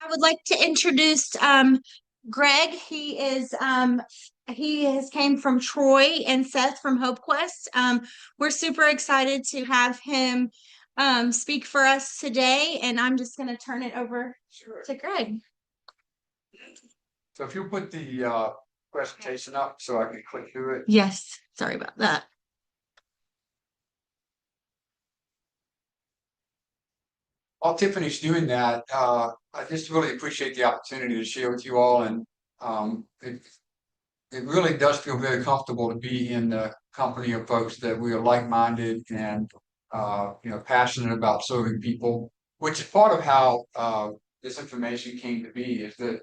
I would like to introduce Greg. He has came from Troy, and Seth from Hope Quest. We're super excited to have him speak for us today, and I'm just going to turn it over to Greg. So if you put the presentation up so I can click through it. Yes, sorry about that. While Tiffany's doing that, I just really appreciate the opportunity to share with you all, and it really does feel very comfortable to be in the company of folks that we are like-minded and passionate about serving people, which is part of how this information came to be. Is that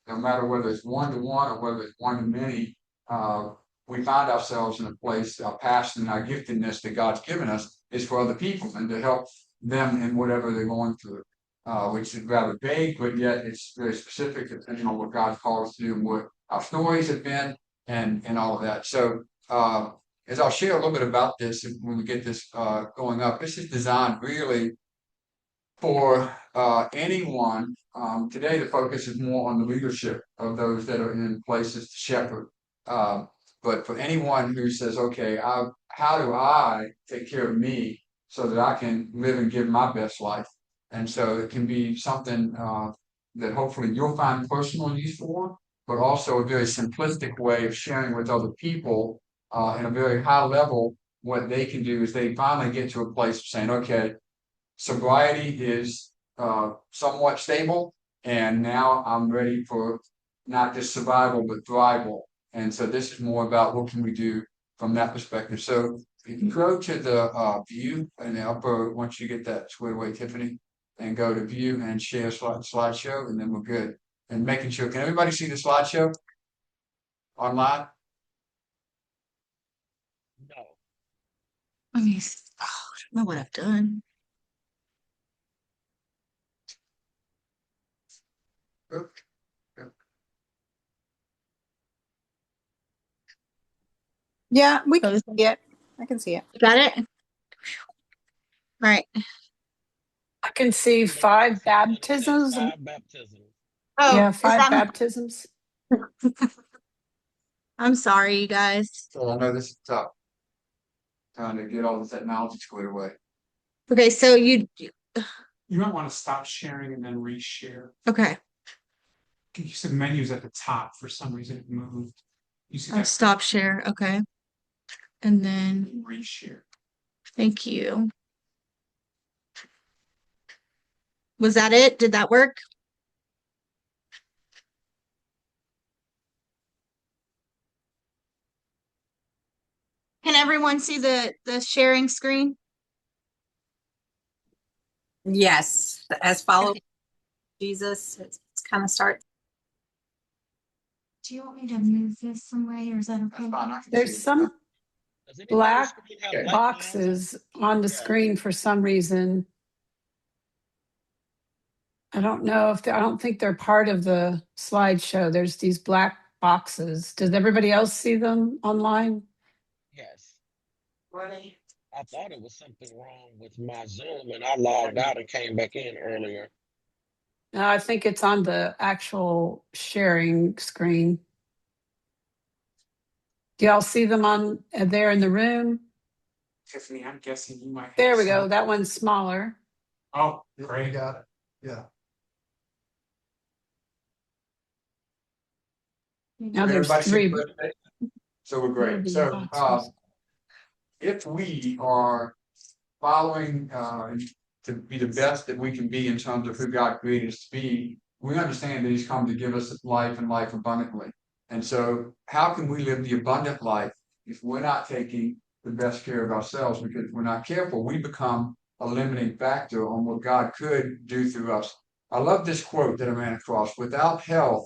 no matter whether it's one-to-one or whether it's one-to-many, we find ourselves in a place, our passion and our giftedness that God's given us is for other people and to help them in whatever they're going through, which is rather vague, but yet it's very specific depending on what God calls us to do and what our stories have been and all of that. So as I'll share a little bit about this when we get this going up, this is designed really for anyone. Today the focus is more on the leadership of those that are in places to shepherd. But for anyone who says, okay, how do I take care of me so that I can live and give my best life? And so it can be something that hopefully you'll find personal use for, but also a very simplistic way of sharing with other people in a very high level. What they can do is they finally get to a place of saying, okay, sobriety is somewhat stable, and now I'm ready for not just survival, but thrival. And so this is more about what can we do from that perspective. So you can go to the view in the upper, once you get that squared away, Tiffany, and go to view and share slideshow, and then we're good. And making sure, can everybody see the slideshow online? No. I mean, I don't know what I've done. Okay. Yeah, we can see it. I can see it. Got it? All right. I can see 5 baptisms. 5 baptisms. Oh, Yeah, is 5 that baptisms. I'm sorry, you guys. So I know this is tough. Trying to get all the technology squared away. Okay, so you might want to stop sharing and then reshare. okay. You said menus at the top. For some reason it moved. You see I'll that? stop share. Okay. And then Reshare. thank you. Was that it? Did that work? Can everyone see the sharing screen? Yes, as follow Jesus, it's kind of starts. Do you want me to move this some way, or is that okay? There's some black boxes on the screen for some reason. I don't know if I don't think they're part of the slideshow. There's these black boxes. Does everybody else see them online? Yes. Ready? I thought it was something wrong with my Zoom, and I logged out and came back in earlier. No, I think it's on the actual sharing screen. Do y'all see them on there in the room? Tiffany, I'm guessing you might have There we some. go. That one's smaller. Oh, Great. great. Got it. Yeah. Now there's Everybody see 3. the presentation? So we're great. So if we are following to be the best that we can be in terms of who God created us to be, we understand that He's come to give us life and life abundantly. And so how can we live the abundant life if we're not taking the best care of ourselves? Because if we're not careful, we become a limiting factor on what God could do through us. I love this quote that I ran across: without health,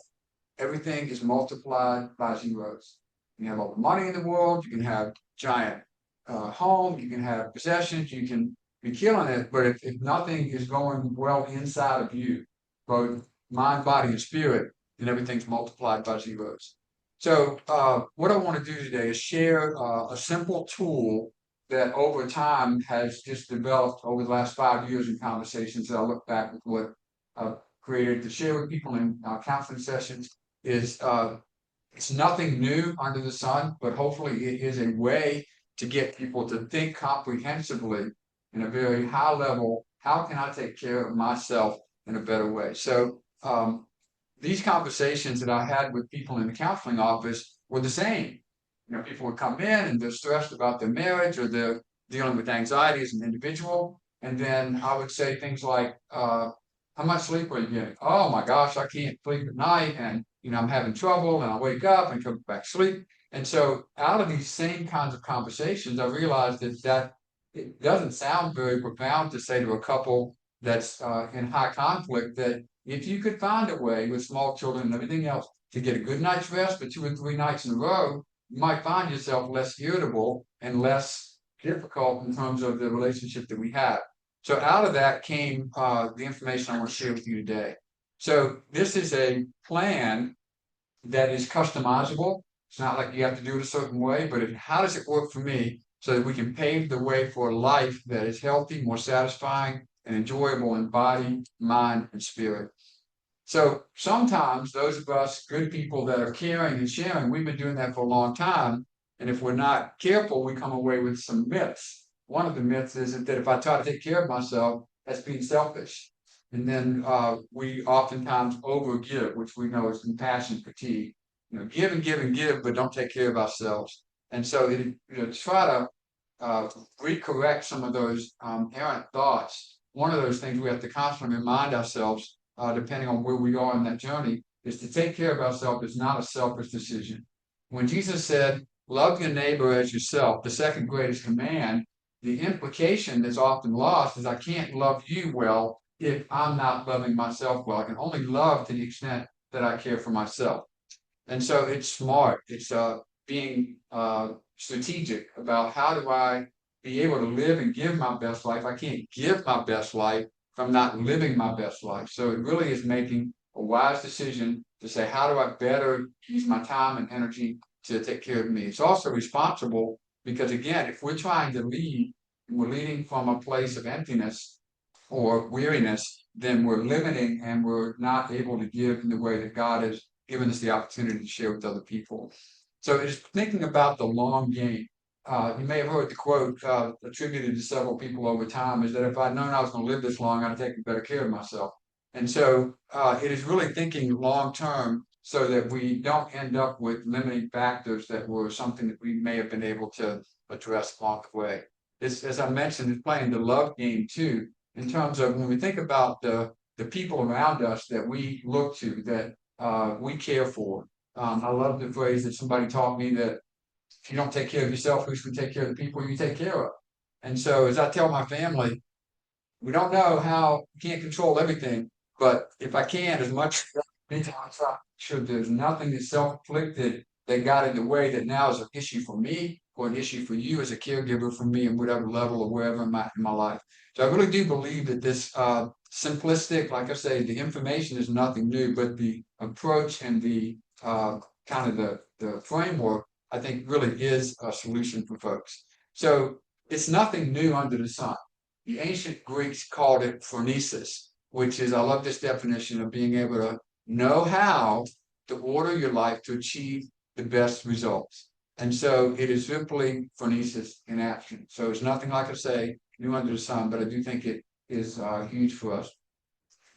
everything is multiplied by zeros. You can have all the money in the world, you can have giant home, you can have possessions, you can be killing it, but if nothing is going well inside of you, both mind, body, and spirit, then everything's multiplied by zeros. So what I want to do today is share a simple tool that over time has just developed over the last 5 years in conversations that I look back with what I've created to share with people in counseling sessions is it's nothing new under the sun, but hopefully it is a way to get people to think comprehensively in a very high level. How can I take care of myself in a better way? So these conversations that I had with people in the counseling office were the same. People would come in and they're stressed about their marriage or they're dealing with anxiety as an individual. And then I would say things like, how much sleep are you getting? Oh my gosh, I can't sleep at night. And, I'm having trouble and I wake up and come back to sleep. And so out of these same kinds of conversations, I realized that it doesn't sound very profound to say to a couple that's in high conflict that if you could find a way with small children and everything else to get a good night's rest for 2 or 3 nights in a row, you might find yourself less irritable and less difficult in terms of the relationship that we have. So out of that came the information I want to share with you today. So this is a plan that is customizable. It's not like you have to do it a certain way, but how does it work for me so that we can pave the way for a life that is healthy, more satisfying, and enjoyable in body, mind, and spirit. So sometimes those of us good people that are caring and sharing, we've been doing that for a long time. And if we're not careful, we come away with some myths. One of the myths is that if I try to take care of myself, that's being selfish. And then we oftentimes overgive, which we know is compassion fatigue. Give and give and give, but don't take care of ourselves. And so to try to recorrect some of those errant thoughts, one of those things we have to constantly remind ourselves, depending on where we are in that journey, is to take care of ourselves is not a selfish decision. When Jesus said, love your neighbor as yourself, the second greatest command, the implication that's often lost is I can't love you well if I'm not loving myself well. I can only love to the extent that I care for myself. And so it's smart. It's being strategic about how do I be able to live and give my best life. I can't give my best life if I'm not living my best life. So it really is making a wise decision to say, how do I better use my time and energy to take care of me? It's also responsible because, again, if we're trying to lead, and we're leading from a place of emptiness or weariness, then we're limiting and we're not able to give in the way that God has given us the opportunity to share with other people. So it's thinking about the long game. You may have heard the quote attributed to several people over time is that if I'd known I was going to live this long, I'd take better care of myself. And so it is really thinking long term so that we don't end up with limiting factors that were something that we may have been able to address along the way. As I mentioned, it's playing the love game too, in terms of when we think about the people around us that we look to, that we care for. I love the phrase that somebody taught me that if you don't take care of yourself, who's going to take care of the people you take care of? And so as I tell my family, we don't know how, we can't control everything, but if I can, as much as I try, sure there's nothing that's self-inflicted that got in the way that now is an issue for me or an issue for you as a caregiver for me in whatever level or wherever in my life. So I really do believe that this simplistic, like I say, the information is nothing new, but the approach and the kind of the framework, I think really is a solution for folks. So it's nothing new under the sun. The ancient Greeks called it phronesis, which is, I love this definition of being able to know how to order your life to achieve the best results. And so it is simply phronesis in action. So it's nothing, like I say, new under the sun, but I do think it is huge for us.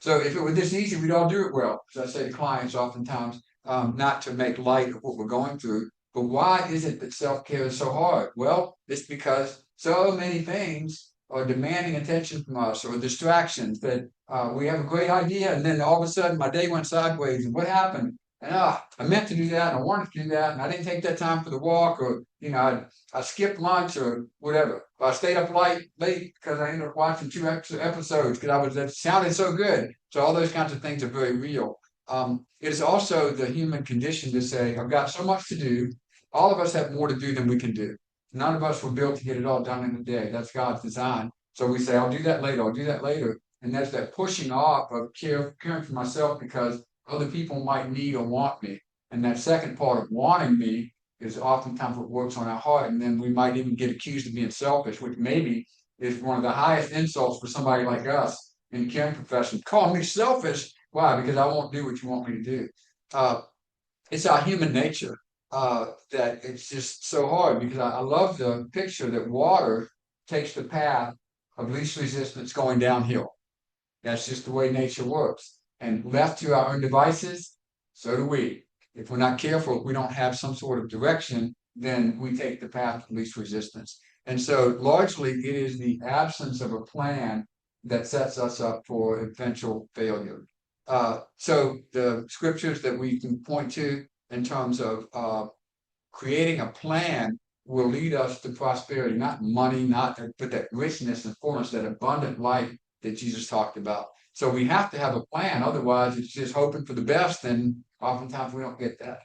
So if it were this easy, we'd all do it well. As I say to clients oftentimes, not to make light of what we're going through, but why is it that self-care is so hard? Well, it's because so many things are demanding attention from us or distractions that we have a great idea and then all of a sudden my day went sideways and what happened? And I meant to do that and I wanted to do that and I didn't take that time for the walk or I skipped lunch or whatever. Or I stayed up late because I ended up watching 2 extra episodes because that sounded so good. So all those kinds of things are very real. It is also the human condition to say, I've got so much to do. All of us have more to do than we can do. None of us were built to get it all done in a day. That's God's design. So we say, I'll do that later. I'll do that later. And that's that pushing off of caring for myself because other people might need or want me. And that second part of wanting me is oftentimes what works on our heart. And then we might even get accused of being selfish, which maybe is one of the highest insults for somebody like us in the caring profession. Call me selfish. Why? Because I won't do what you want me to do. It's our human nature that it's just so hard, because I love the picture that water takes the path of least resistance going downhill. That's just the way nature works. And left to our own devices, so do we. If we're not careful, if we don't have some sort of direction, then we take the path of least resistance. And so largely it is the absence of a plan that sets us up for eventual failure. So the scriptures that we can point to in terms of creating a plan will lead us to prosperity, not money, but that richness and fullness, that abundant life that Jesus talked about. So we have to have a plan. Otherwise, it's just hoping for the best, and oftentimes we don't get that.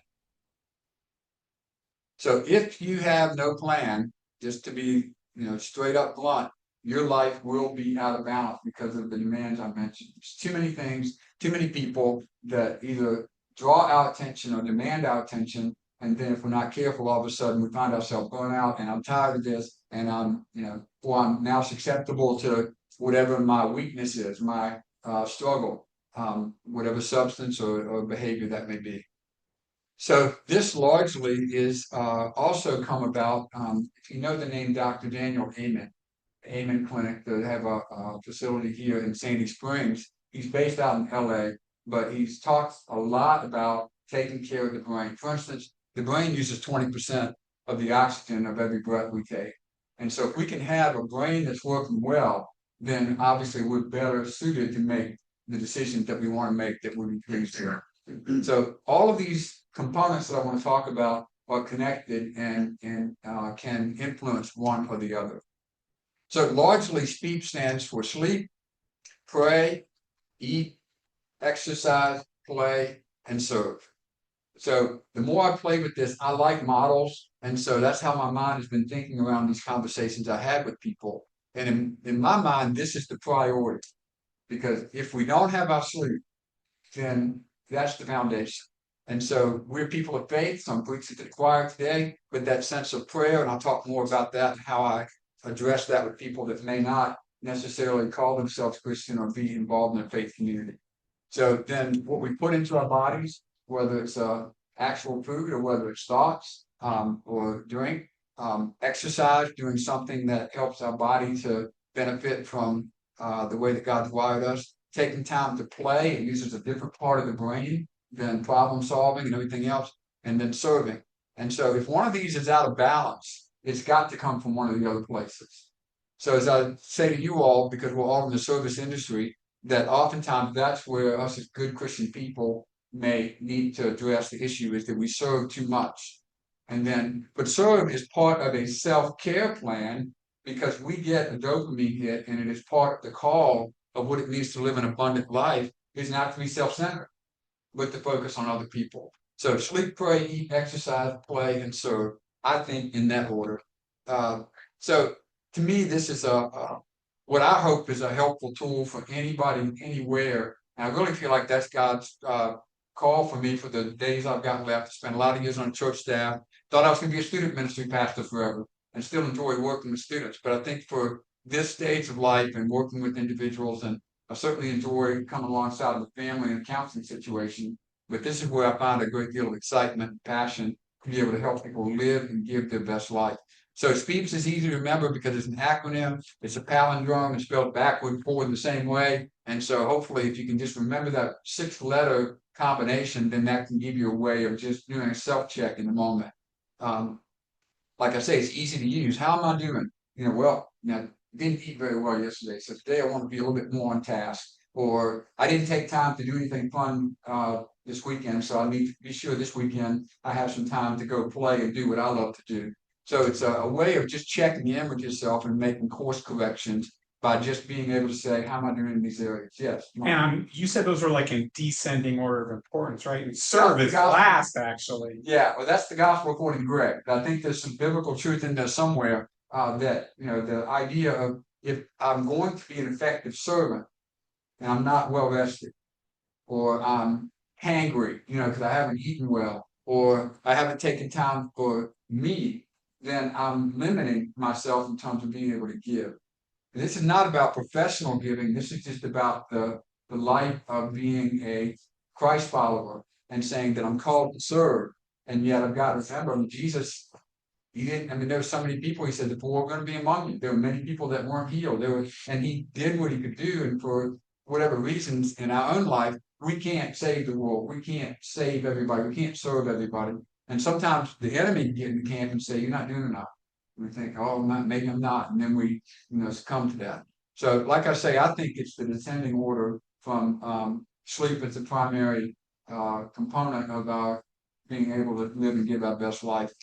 So if you have no plan, just to be, straight up blunt, your life will be out of balance because of the demands I mentioned. There's too many things, too many people that either draw our attention or demand our attention. And then if we're not careful, all of a sudden we find ourselves burnt out, and I'm tired of this, and or I'm now susceptible to whatever my weakness is, my struggle, whatever substance or behavior that may be. So this largely is also come about, if you know the name Dr. Daniel Amen Clinic, they have a facility here in Sandy Springs. He's based out in LA, but he's talked a lot about taking care of the brain. For instance, the brain uses 20% of the oxygen of every breath we take. And so if we can have a brain that's working well, then obviously we're better suited to make the decisions that we want to make that we'll be pleased with. So all of these components that I want to talk about are connected and can influence one or the other. So largely SLEEP stands for sleep, pray, eat, exercise, play, and serve. So the more I play with this, I like models. And so that's how my mind has been thinking around these conversations I had with people. And in my mind, this is the priority. Because if we don't have our sleep, then that's the foundation. And so we're people of faith. So I'm preaching to the choir today with that sense of prayer. And I'll talk more about that and how I address that with people that may not necessarily call themselves Christian or be involved in a faith community. So then what we put into our bodies, whether it's actual food or whether it's thoughts or drink, exercise, doing something that helps our body to benefit from the way that God's wired us, taking time to play, it uses a different part of the brain than problem solving and everything else, and then serving. And so if one of these is out of balance, it's got to come from one of the other places. So as I say to you all, because we're all in the service industry, that oftentimes that's where us as good Christian people may need to address the issue, is that we serve too much. And then, but serve is part of a self-care plan, because we get a dopamine hit, and it is part of the call of what it means to live an abundant life, is not to be self-centered, but to focus on other people. So sleep, pray, eat, exercise, play, and serve, I think, in that order. So to me, this is what I hope is a helpful tool for anybody, anywhere. And I really feel like that's God's call for me for the days I've got left. I spent a lot of years on church staff. Thought I was going to be a student ministry pastor forever, and still enjoy working with students. But I think for this stage of life and working with individuals, and I certainly enjoy coming alongside of the family and counseling situation. But this is where I find a great deal of excitement and passion to be able to help people live and give their best life. So SPEEPS is easy to remember because it's an acronym. It's a palindrome. It's spelled backward and forward the same way. And so hopefully if you can just remember that 6-letter combination, then that can give you a way of just doing a self-check in the moment. Like I say, it's easy to use. How am I doing? Didn't eat very well yesterday, so today I want to be a little bit more on task. Or I didn't take time to do anything fun this weekend, so I need to be sure this weekend I have some time to go play and do what I love to do. So it's a way of just checking in with yourself and making course corrections by just being able to say, how am I doing in these areas? Yes. And you said those were like in descending order of importance, right? And serve is last, actually. Yeah, well, that's the gospel according to Greg. I think there's some biblical truth in there somewhere that, the idea of, if I'm going to be an effective servant and I'm not well rested, or I'm hangry, because I haven't eaten well, or I haven't taken time for me, then I'm limiting myself in terms of being able to give. And this is not about professional giving. This is just about the life of being a Christ follower and saying that I'm called to serve. And yet I've got to remember Jesus, he didn't, I mean, there were so many people, he said, the poor are going to be among you. There were many people that weren't healed. And he did what he could do. And for whatever reasons in our own life, we can't save the world. We can't save everybody. We can't serve everybody. And sometimes the enemy can get in the camp and say, you're not doing enough. We think, oh, maybe I'm not. And then we, succumb to that. So, like I say, I think it's the descending order from sleep as the primary component of our being able to live and give our best life.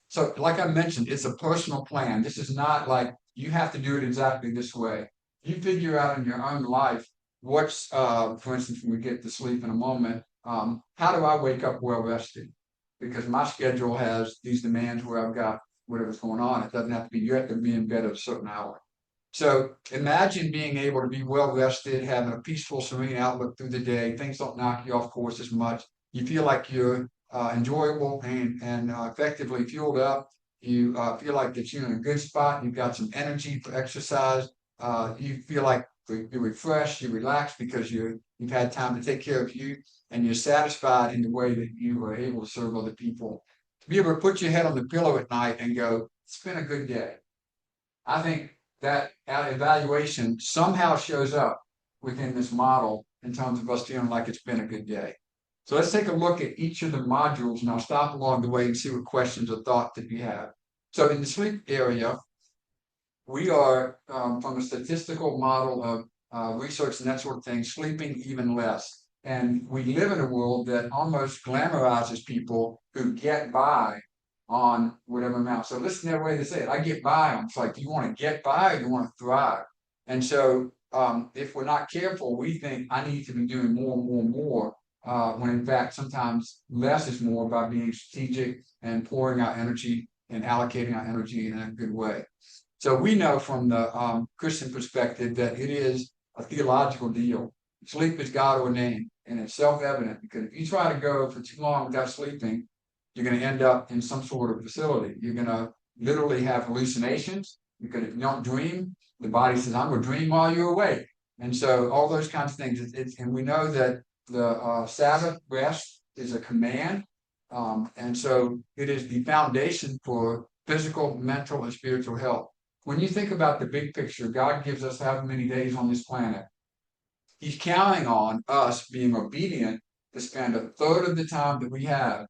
So, like I mentioned, it's a personal plan. This is not like you have to do it exactly this way. You figure out in your own life what's, for instance, when we get to sleep in a moment, how do I wake up well rested? Because my schedule has these demands where I've got whatever's going on. It doesn't have to be, you have to be in bed at a certain hour. So imagine being able to be well rested, having a peaceful, serene outlook through the day. Things don't knock you off course as much. You feel like you're enjoyable and effectively fueled up. You feel like that you're in a good spot. You've got some energy for exercise. You feel like you're refreshed, you're relaxed because you've had time to take care of you, and you're satisfied in the way that you are able to serve other people. To be able to put your head on the pillow at night and go, it's been a good day. I think that evaluation somehow shows up within this model in terms of us feeling like it's been a good day. So let's take a look at each of the modules, and I'll stop along the way and see what questions or thoughts that you have. So in the sleep area, we are, from a statistical model of research and that sort of thing, sleeping even less. And we live in a world that almost glamorizes people who get by on whatever amount. So listen to that way they say it. I get by. It's like, do you want to get by or do you want to thrive? And so if we're not careful, we think I need to be doing more and more and more. When in fact, sometimes less is more by being strategic and pouring our energy and allocating our energy in a good way. So we know from the Christian perspective that it is a theological deal. Sleep is God ordained, and it's self-evident because if you try to go for too long without sleeping, you're going to end up in some sort of facility. You're going to literally have hallucinations because if you don't dream, the body says, I'm going to dream while you're awake. And so all those kinds of things. And we know that the Sabbath rest is a command. And so it is the foundation for physical, mental, and spiritual health. When you think about the big picture, God gives us however many days on this planet. He's counting on us being obedient to spend a third of the time that we have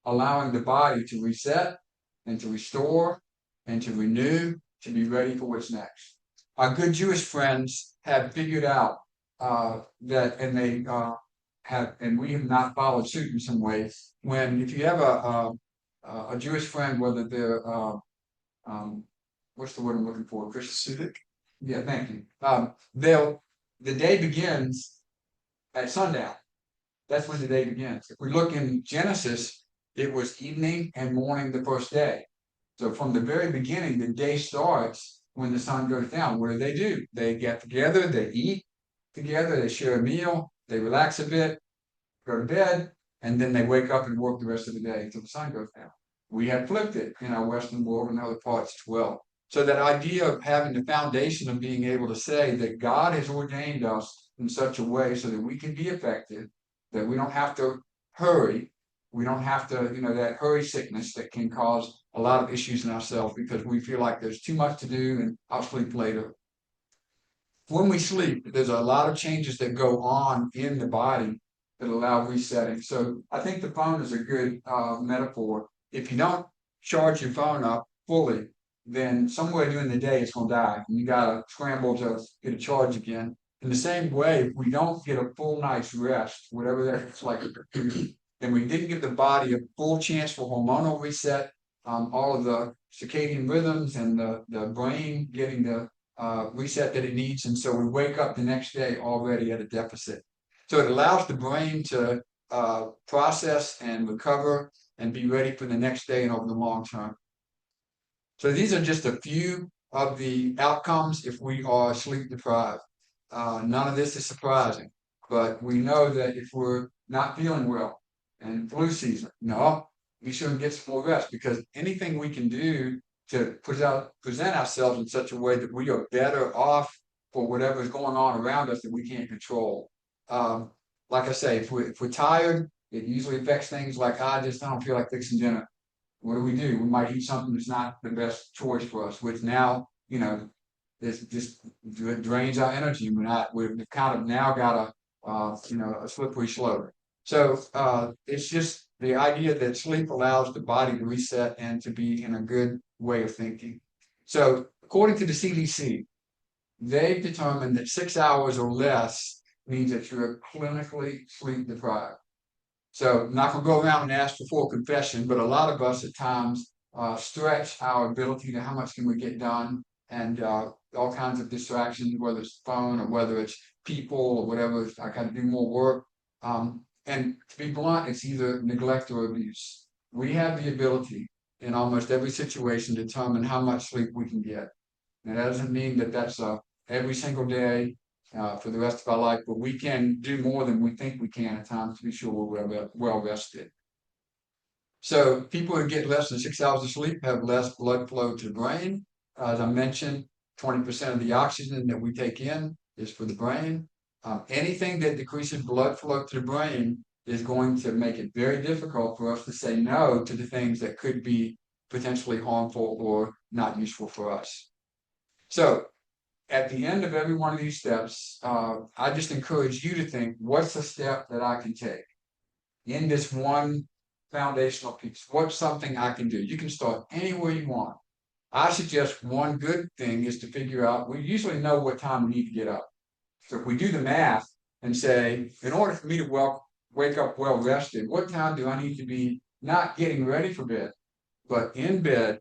allowing the body to reset and to restore and to renew to be ready for what's next. Our good Jewish friends have figured out that, and they have, and we have not followed suit in some ways. If you have a Jewish friend, whether they're what's the word I'm looking for? Christian? Yeah, thank you. The day begins at sundown. That's when the day begins. If we look in Genesis, it was evening and morning the first day. So from the very beginning, the day starts when the sun goes down. What do? They get together, they eat together, they share a meal, they relax a bit, go to bed, and then they wake up and work the rest of the day until the sun goes down. We have flipped it in our Western world and other parts as well. So that idea of having the foundation of being able to say that God has ordained us in such a way so that we can be effective, that we don't have to hurry, we don't have to, that hurry sickness that can cause a lot of issues in ourselves because we feel like there's too much to do and I'll sleep later. When we sleep, there's a lot of changes that go on in the body that allow resetting. So I think the phone is a good metaphor. If you don't charge your phone up fully, then somewhere during the day it's going to die. And you got to scramble to get a charge again. In the same way, if we don't get a full night's rest, whatever that's like, then we didn't give the body a full chance for hormonal reset, all of the circadian rhythms and the brain getting the reset that it needs. And so we wake up the next day already at a deficit. So it allows the brain to process and recover and be ready for the next day and over the long term. So these are just a few of the outcomes if we are sleep deprived. None of this is surprising, but we know that if we're not feeling well, and flu season. No, be sure and get some more rest, because anything we can do to present ourselves in such a way that we are better off for whatever is going on around us that we can't control. Like I say, if we're tired, it usually affects things like I don't feel like fixing dinner. What do? We might eat something that's not the best choice for us, which now, this just drains our energy. We've kind of now got a slippery slope. So it's just the idea that sleep allows the body to reset and to be in a good way of thinking. So according to the CDC, they've determined that 6 hours or less means that you're clinically sleep deprived. So I'm not gonna go around and ask for full confession, but a lot of us at times stretch our ability to how much can we get done, and all kinds of distractions, whether it's phone or whether it's people or whatever. I got to do more work. And to be blunt, it's either neglect or abuse. We have the ability in almost every situation to determine how much sleep we can get. And that doesn't mean that that's every single day for the rest of our life, but we can do more than we think we can at times to be sure we're well rested. So people who get less than 6 hours of sleep have less blood flow to the brain. As I mentioned, 20% of the oxygen that we take in is for the brain. Anything that decreases blood flow to the brain is going to make it very difficult for us to say no to the things that could be potentially harmful or not useful for us. So at the end of every one of these steps, I just encourage you to think, what's a step that I can take in this one foundational piece? What's something I can do? You can start anywhere you want. I suggest one good thing is to figure out, we usually know what time we need to get up. So if we do the math and say, in order for me to wake up well rested, what time do I need to be not getting ready for bed, but in bed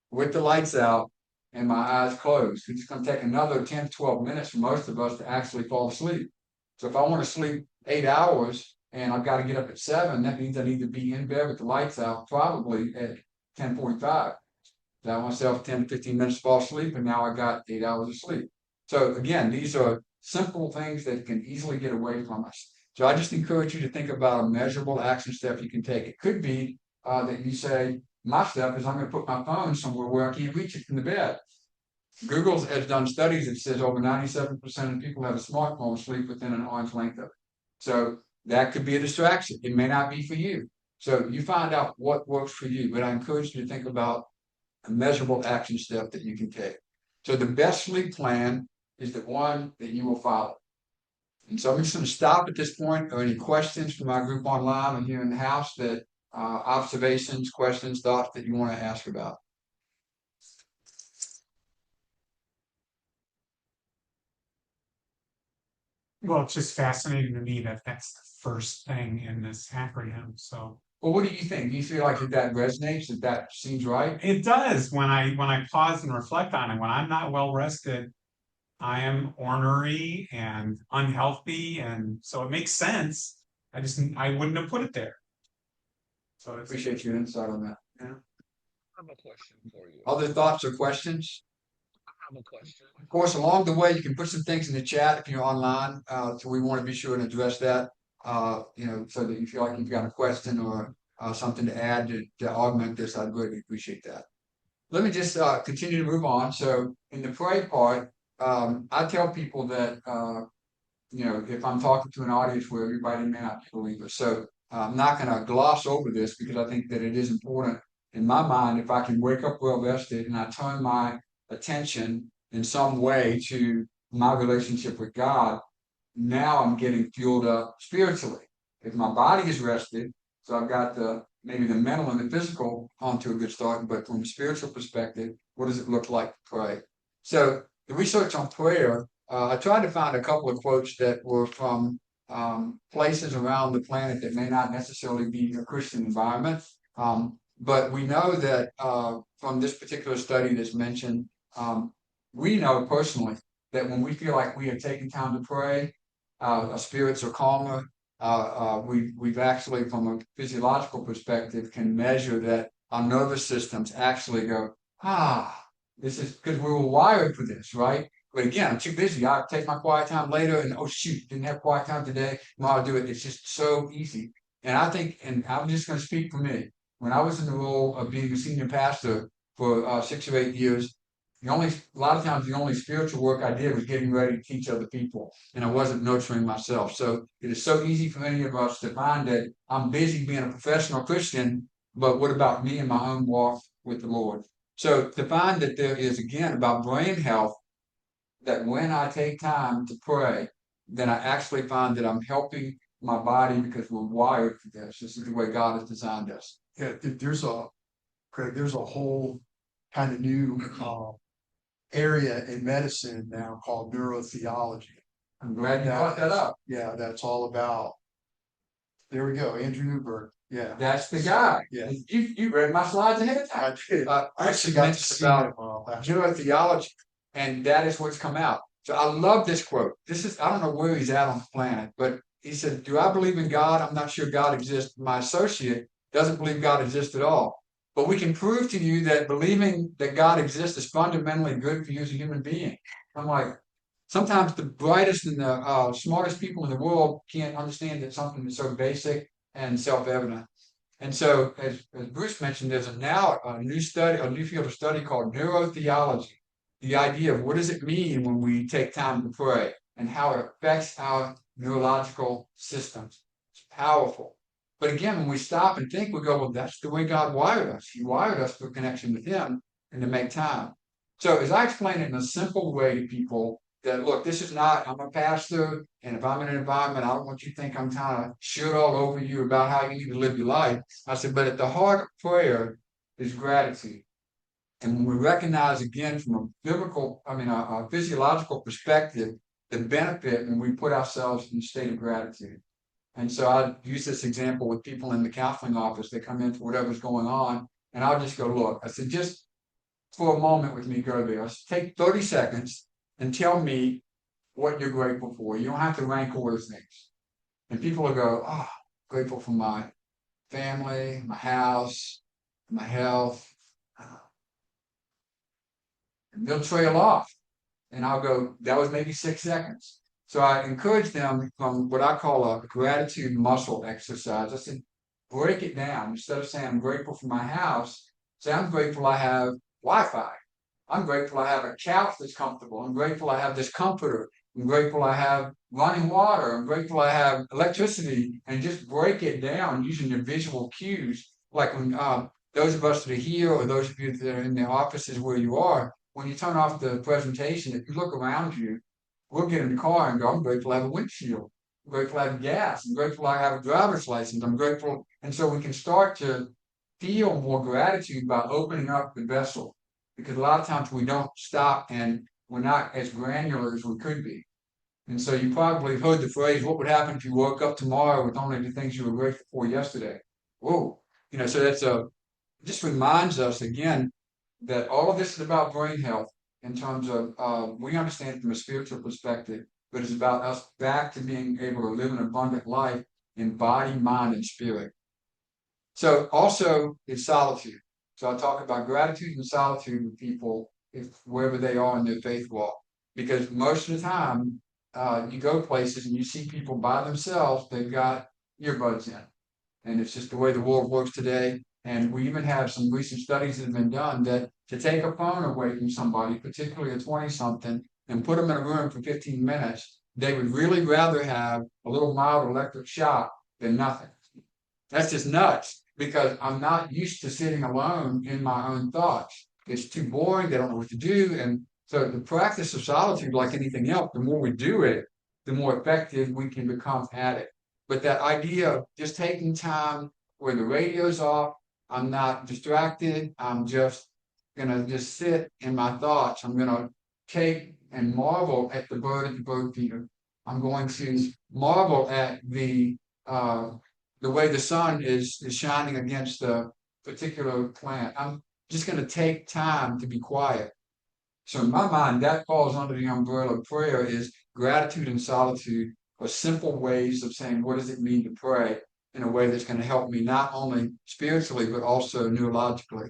with the lights out and my eyes closed? It's going to take another 10 to 12 minutes for most of us to actually fall asleep. So if I want to sleep 8 hours and I've got to get up at 7, that means I need to be in bed with the lights out probably at 10:45. Allow myself 10 to 15 minutes to fall asleep, and now I got 8 hours of sleep. So again, these are simple things that can easily get away from us. So I just encourage you to think about a measurable action step you can take. It could be that you say, my step is I'm going to put my phone somewhere where I can't reach it from the bed. Google has done studies that says over 97% of people have a smartphone sleep within an arm's length of it. So that could be a distraction. It may not be for you. So you find out what works for you, but I encourage you to think about a measurable action step that you can take. So the best sleep plan is the one that you will follow. And so I'm just going to stop at this point. Are any questions from our group online or here in the house, that observations, questions, thoughts that you want to ask about? Well, it's just fascinating to me that that's the first thing in this acronym. So, well, what do you think? Do you feel like that resonates? That seems right? it does. When I pause and reflect on it, when I'm not well rested, I am ornery and unhealthy, and so it makes sense. I wouldn't have put it there. So I appreciate your insight on that. Yeah. I have a question for you. Other thoughts or questions? I have a question. Of course, along the way, you can put some things in the chat if you're online. So we want to be sure and address that, so that you feel like you've got a question or something to add to augment this. I'd really appreciate that. Let me just continue to move on. So in the pray part, I tell people that, if I'm talking to an audience where everybody may not be believers. So I'm not going to gloss over this, because I think that it is important in my mind. If I can wake up well rested and I turn my attention in some way to my relationship with God, now I'm getting fueled up spiritually. If my body is rested, so I've got maybe the mental and the physical onto a good start, but from a spiritual perspective, what does it look like to pray? So the research on prayer, I tried to find a couple of quotes that were from places around the planet that may not necessarily be a Christian environment. But we know that from this particular study that's mentioned, we know personally that when we feel like we have taken time to pray, our spirits are calmer. We've actually, from a physiological perspective, can measure that our nervous systems actually go, this is because we were wired for this, right? But again, I'm too busy. I'll take my quiet time later, and oh shoot, didn't have quiet time today. I'll do it. It's just so easy. And I think, and I'm just going to speak for me. When I was in the role of being a senior pastor for 6 or 8 years, a lot of times the only spiritual work I did was getting ready to teach other people, and I wasn't nurturing myself. So it is so easy for any of us to find that I'm busy being a professional Christian, but what about me and my own walk with the Lord? So to find that there is, again, about brain health, that when I take time to pray, then I actually find that I'm helping my body because we're wired for this. This is the way God has designed us. Yeah, Craig, there's a whole kind of new area in medicine now called neurotheology. I'm glad you brought that up. Yeah, that's all about. There we go, Andrew Newberg. Yeah, That's the guy. Yeah. You read my slides ahead of I time. did. I Actually got to mentioned see about him last. neurotheology, and that is what's come out. So I love this quote. This is, I don't know where he's at on the planet, but he said, "Do I believe in God? I'm not sure God exists. My associate doesn't believe God exists at all. But we can prove to you that believing that God exists is fundamentally good for you as a human being." I'm like, sometimes the brightest and the smartest people in the world can't understand that something is so basic and self-evident. And so, as Bruce mentioned, there's now a new field of study called neurotheology. The idea of what does it mean when we take time to pray and how it affects our neurological systems. It's powerful. But again, when we stop and think, we go, well, that's the way God wired us. He wired us for connection with Him and to make time. So, as I explain it in a simple way to people, that look, this is not, I'm a pastor, and if I'm in an environment, I don't want you to think I'm trying to shoot all over you about how you need to live your life. I said, but at the heart of prayer is gratitude. And when we recognize again from a biblical, a physiological perspective, the benefit when we put ourselves in a state of gratitude. And so I use this example with people in the counseling office. They come in for whatever's going on, and I'll just go, look, I said, just for a moment with me, go there. Take 30 seconds and tell me what you're grateful for. You don't have to rank order things. And people will go, oh, grateful for my family, my house, my health. And they'll trail off. And I'll go, that was maybe 6 seconds. So I encourage them from what I call a gratitude muscle exercise. I said, break it down. Instead of saying I'm grateful for my house, say I'm grateful I have Wi-Fi. I'm grateful I have a couch that's comfortable. I'm grateful I have this comforter. I'm grateful I have running water. I'm grateful I have electricity. And just break it down using your visual cues. Like when those of us that are here or those of you that are in the offices where you are, when you turn off the presentation, if you look around you, we'll get in the car and go, I'm grateful I have a windshield. I'm grateful I have gas. I'm grateful I have a driver's license. I'm grateful. And so we can start to feel more gratitude by opening up the vessel. Because a lot of times we don't stop and we're not as granular as we could be. And so you probably heard the phrase, what would happen if you woke up tomorrow with only the things you were grateful for yesterday? Whoa. So that's just reminds us again that all of this is about brain health in terms of we understand it from a spiritual perspective, but it's about us back to being able to live an abundant life in body, mind, and spirit. So also it's solitude. So I talk about gratitude and solitude with people wherever they are in their faith walk, because most of the time you go places and you see people by themselves, they've got earbuds in. And it's just the way the world works today. And we even have some recent studies that have been done that to take a phone away from somebody, particularly a 20-something, and put them in a room for 15 minutes, they would really rather have a little mild electric shock than nothing. That's just nuts because I'm not used to sitting alone in my own thoughts. It's too boring. They don't know what to do. And so the practice of solitude, like anything else, the more we do it, the more effective we can become at it. But that idea of just taking time where the radio's off, I'm not distracted. I'm just gonna just sit in my thoughts. I'm gonna take and marvel at the bird at the bird feeder. I'm going to marvel at the way the sun is shining against a particular plant. I'm just gonna take time to be quiet. So in my mind, that falls under the umbrella of prayer is gratitude and solitude are simple ways of saying, what does it mean to pray in a way that's going to help me not only spiritually, but also neurologically.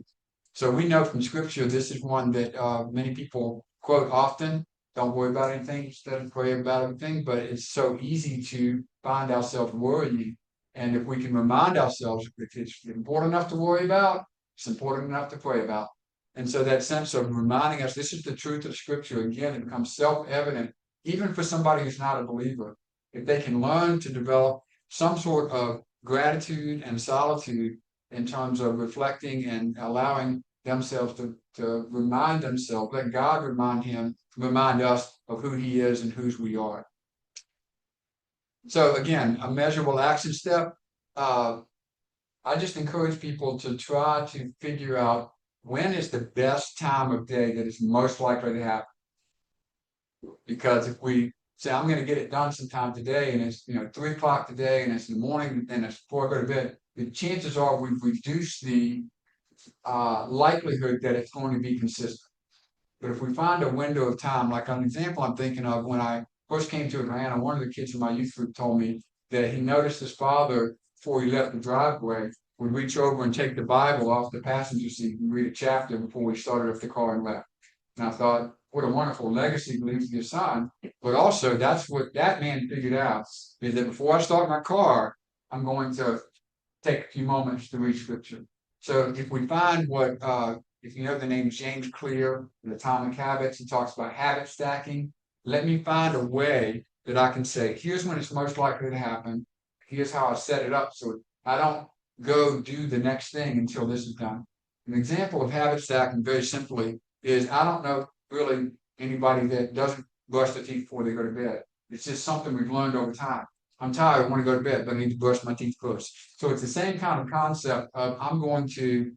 So we know from scripture, this is one that many people quote often. Don't worry about anything, instead of praying about everything, but it's so easy to find ourselves worrying. And if we can remind ourselves, if it's important enough to worry about, it's important enough to pray about. And so that sense of reminding us this is the truth of Scripture, again, it becomes self-evident, even for somebody who's not a believer. If they can learn to develop some sort of gratitude and solitude in terms of reflecting and allowing themselves to remind themselves, let God remind us of who He is and whose we are. So again, a measurable action step. I just encourage people to try to figure out when is the best time of day that is most likely to happen. Because if we say, I'm going to get it done sometime today, and it's 3 o'clock today, and it's in the morning, and it's before I go to bed, the chances are we've reduced the likelihood that it's going to be consistent. But if we find a window of time, like an example I'm thinking of, when I first came to Atlanta, one of the kids in my youth group told me that he noticed his father, before he left the driveway, would reach over and take the Bible off the passenger seat and read a chapter before we started up the car and left. And I thought, what a wonderful legacy to leave to your son. But also, that's what that man figured out, is that before I start my car, I'm going to take a few moments to read Scripture. So if we find what, if you know the name James Clear, in Atomic Habits, he talks about habit stacking. Let me find a way that I can say, here's when it's most likely to happen. Here's how I set it up so I don't go do the next thing until this is done. An example of habit stacking, very simply, is I don't know really anybody that doesn't brush their teeth before they go to bed. It's just something we've learned over time. I'm tired, I want to go to bed, but I need to brush my teeth first. So it's the same kind of concept of I'm going to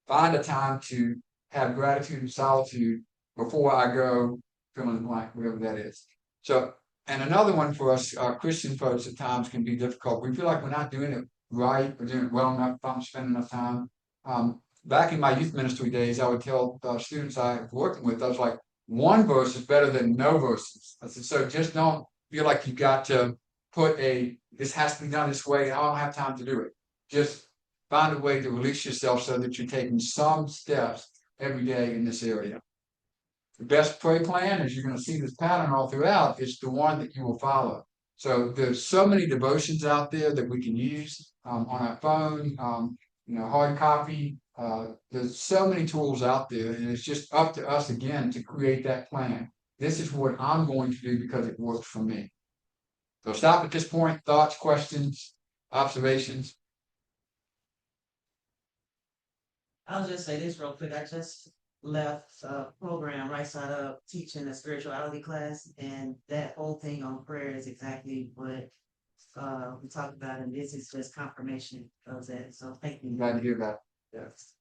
find a time to have gratitude and solitude before I go fill in the blank, whatever that is. So, and another one for us Christian folks at times can be difficult. We feel like we're not doing it right, we're doing it well enough, don't spend enough time. Back in my youth ministry days, I would tell students I was working with, I was like, one verse is better than no verses. I said, so just don't feel like you've got to put this has to be done this way, I don't have time to do it. Just find a way to release yourself so that you're taking some steps every day in this area. The best prayer plan, as you're going to see this pattern all throughout, is the one that you will follow. So there's so many devotions out there that we can use on our phone, hard copy. There's so many tools out there, and it's just up to us again to create that plan. This is what I'm going to do because it works for me. So stop at this point. Thoughts, questions, observations? I'll just say this real quick. I just left a program right side up teaching a spirituality class, and that whole thing on prayer is exactly what we talked about, and this is just confirmation of that. So thank you. Glad to hear that. Yes.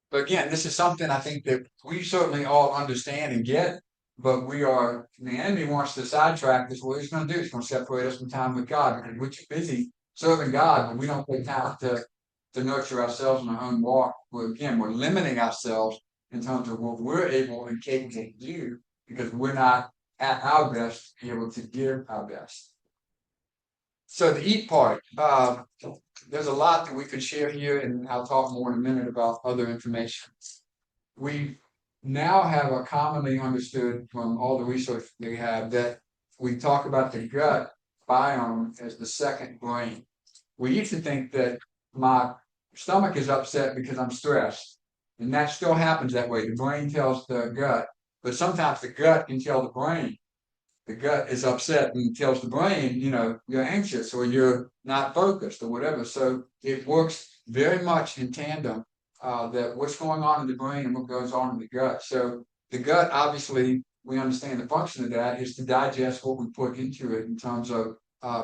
But again, this is something I think that we certainly all understand and get, but the enemy wants to sidetrack this. What he's going to do is going to separate us from time with God, because we're too busy serving God, but we don't take time to nurture ourselves in our own walk. We're limiting ourselves in terms of what we're able and capable to do, because we're not at our best to be able to give our best. So the eat part, there's a lot that we could share here, and I'll talk more in a minute about other information. We now have a commonly understood from all the research we have that we talk about the gut biome as the second brain. We used to think that my stomach is upset because I'm stressed, and that still happens that way. The brain tells the gut, but sometimes the gut can tell the brain. The gut is upset and tells the brain, you're anxious or you're not focused or whatever. So it works very much in tandem, that what's going on in the brain and what goes on in the gut. So the gut, obviously, we understand the function of that is to digest what we put into it in terms of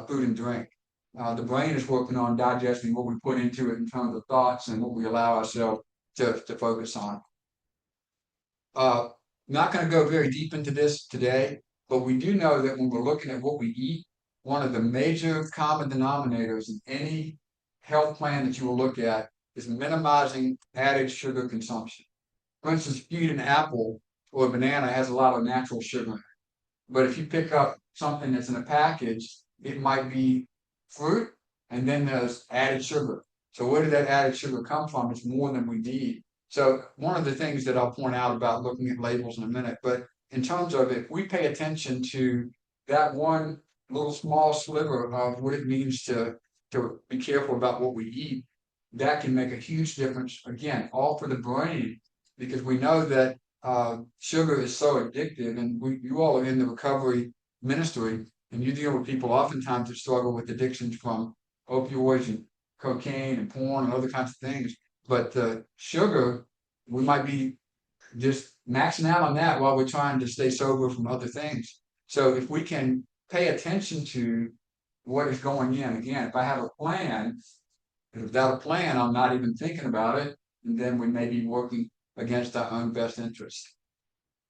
food and drink. The brain is working on digesting what we put into it in terms of thoughts and what we allow ourselves to focus on. Not going to go very deep into this today, but we do know that when we're looking at what we eat, one of the major common denominators in any health plan that you will look at is minimizing added sugar consumption. For instance, if you eat an apple or a banana, it has a lot of natural sugar in it. But if you pick up something that's in a package, it might be fruit, and then there's added sugar. So where did that added sugar come from? It's more than we need. So one of the things that I'll point out about looking at labels in a minute, but in terms of if we pay attention to that one little small sliver of what it means to be careful about what we eat, that can make a huge difference. Again, all for the brain, because we know that sugar is so addictive, and you all are in the recovery ministry, and you deal with people oftentimes that struggle with addictions from opioids and cocaine and porn and other kinds of things. But sugar, we might be just maxing out on that while we're trying to stay sober from other things. So if we can pay attention to what is going in, again, if I have a plan, without a plan, I'm not even thinking about it, and then we may be working against our own best interest.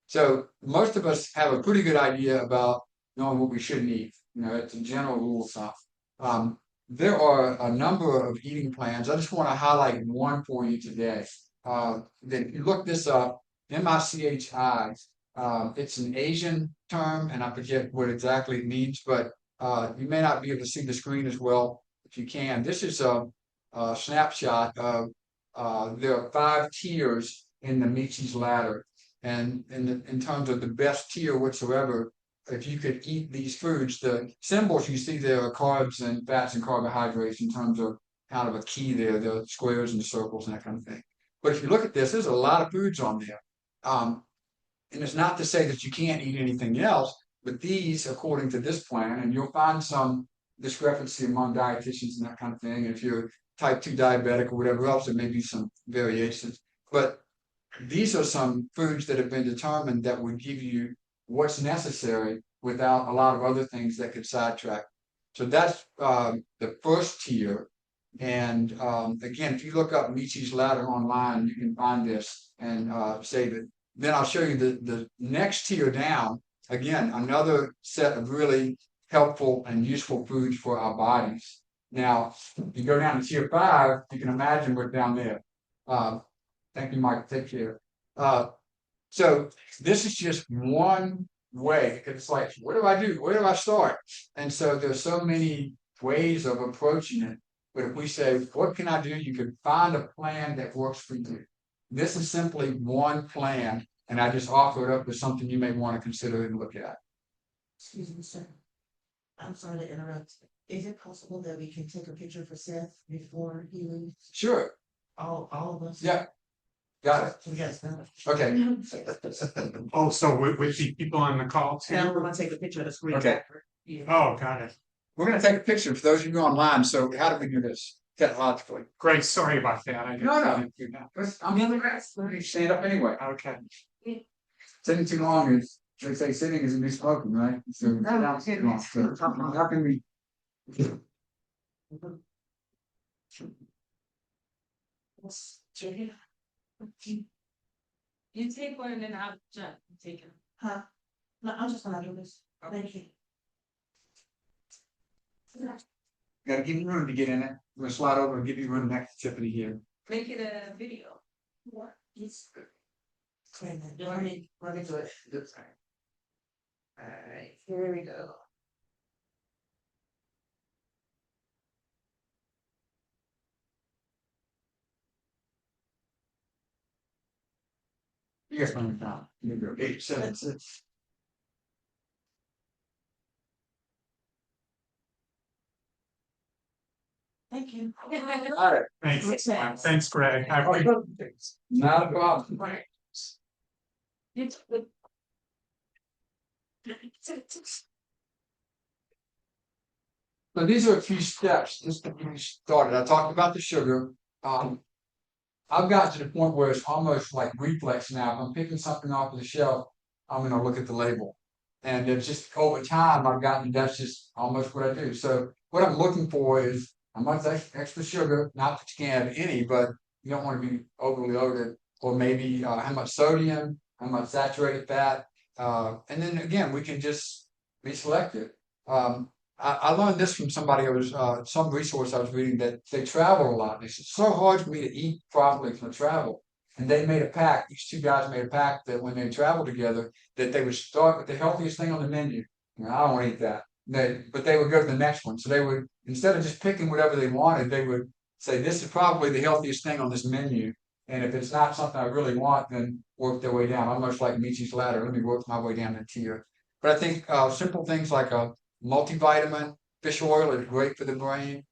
So most of us have a pretty good idea about knowing what we shouldn't eat. You know, it's a general rule of thumb. There are a number of eating plans. I just want to highlight one for you today. If you look this up, MICHI, it's an Asian term, and I forget what exactly it means, but you may not be able to see the screen as well if you can. This is a snapshot of there are 5 tiers in the Michi's ladder, and in terms of the best tier whatsoever, if you could eat these foods, the symbols you see there are carbs and fats and carbohydrates in terms of kind of a key there, the squares and the circles and that kind of thing. But if you look at this, there's a lot of foods on there. And it's not to say that you can't eat anything else, but these, according to this plan, and you'll find some discrepancy among dietitians and that kind of thing. If you're type 2 diabetic or whatever else, there may be some variations. But these are some foods that have been determined that would give you what's necessary without a lot of other things that could sidetrack. So that's the first tier. And again, if you look up Michi's Ladder online, you can find this and save it. Then I'll show you the next tier down. Again, another set of really helpful and useful foods for our bodies. Now, if you go down to tier 5, you can imagine what's down there. Thank you, Mike. Take care. So this is just one way. It's like, what do I do? Where do I start? And so there's so many ways of approaching it. But if we say, what can I do? You can find a plan that works for you. This is simply one plan, and I just offer it up as something you may want to consider and look at. Excuse me, sir. I'm sorry to interrupt. Is it possible that we can take a picture for Seth before he leaves? Sure. All of us? Yeah. Got it. Yes. Okay. Oh, so with the people on the call too? Now we're gonna take a picture of the screen. Okay. after. Yeah. Oh, got it. We're going to take a picture for those of you online. So how do we do this technologically? Great, sorry about that. I didn't do that. I'm in the rest. Stand up anyway. Okay. Sitting too long is, they say sitting is a new smoking, right? So now it's too long. So how can we? You take one and then I'll take it. Huh? No, I'm just gonna do this. Thank you. Gotta give you room to get in it. I'm gonna slide over and give you room next to Tiffany here. Make it a video. What? Yes. Wait a minute, let me do it. Alright, here we go. You guys find it now. You go 8, 7, 6. Thank you. All right. Thanks. Thanks, Greg. I appreciate Not a problem. So these are a few steps just to get started. I talked about the sugar. I've got to the point where it's almost like reflex now. If I'm picking something off of the shelf, I'm going to look at the label. And it's just over time, I've gotten that's just almost what I do. So what I'm looking for is how much extra sugar, not that you can't have any, but you don't want to be overly loaded, or maybe how much sodium, how much saturated fat. And then again, we can just be selective. I learned this from somebody who was some resource I was reading that they travel a lot. They said, it's so hard for me to eat properly from travel. And they made a pact, these 2 guys made a pact that when they travel together, that they would start with the healthiest thing on the menu. You know, I don't want to eat that. But they would go to the next one. So they would, instead of just picking whatever they wanted, they would say, this is probably the healthiest thing on this menu. And if it's not something I really want, then work their way down. Almost like Michi's Ladder. Let me work my way down the tier. But I think simple things like a multivitamin, fish oil is great for the brain.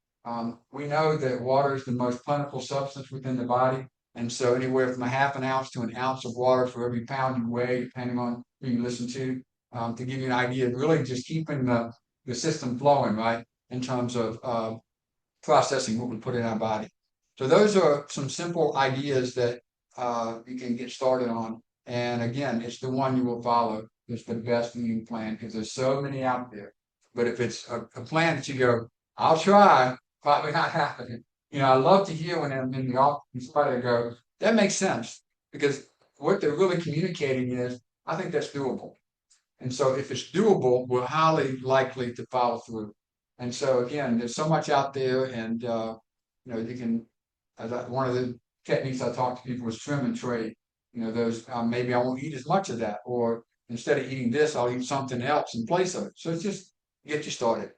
We know that water is the most plentiful substance within the body. And so anywhere from a half an ounce to an ounce of water for every pound you weigh, depending on who you listen to give you an idea of really just keeping the system flowing, right? In terms of processing what we put in our body. So those are some simple ideas that you can get started on. And again, it's the one you will follow. It's the best eating plan because there's so many out there. But if it's a plan that you go, I'll try, probably not happening. I love to hear when I'm in the office, somebody go, that makes sense. Because what they're really communicating is, I think that's doable. And so if it's doable, we're highly likely to follow through. And so again, there's so much out there, and you can. One of the techniques I talk to people is trim and trade. Those maybe I won't eat as much of that, or instead of eating this, I'll eat something else in place of it. So it's just get you started.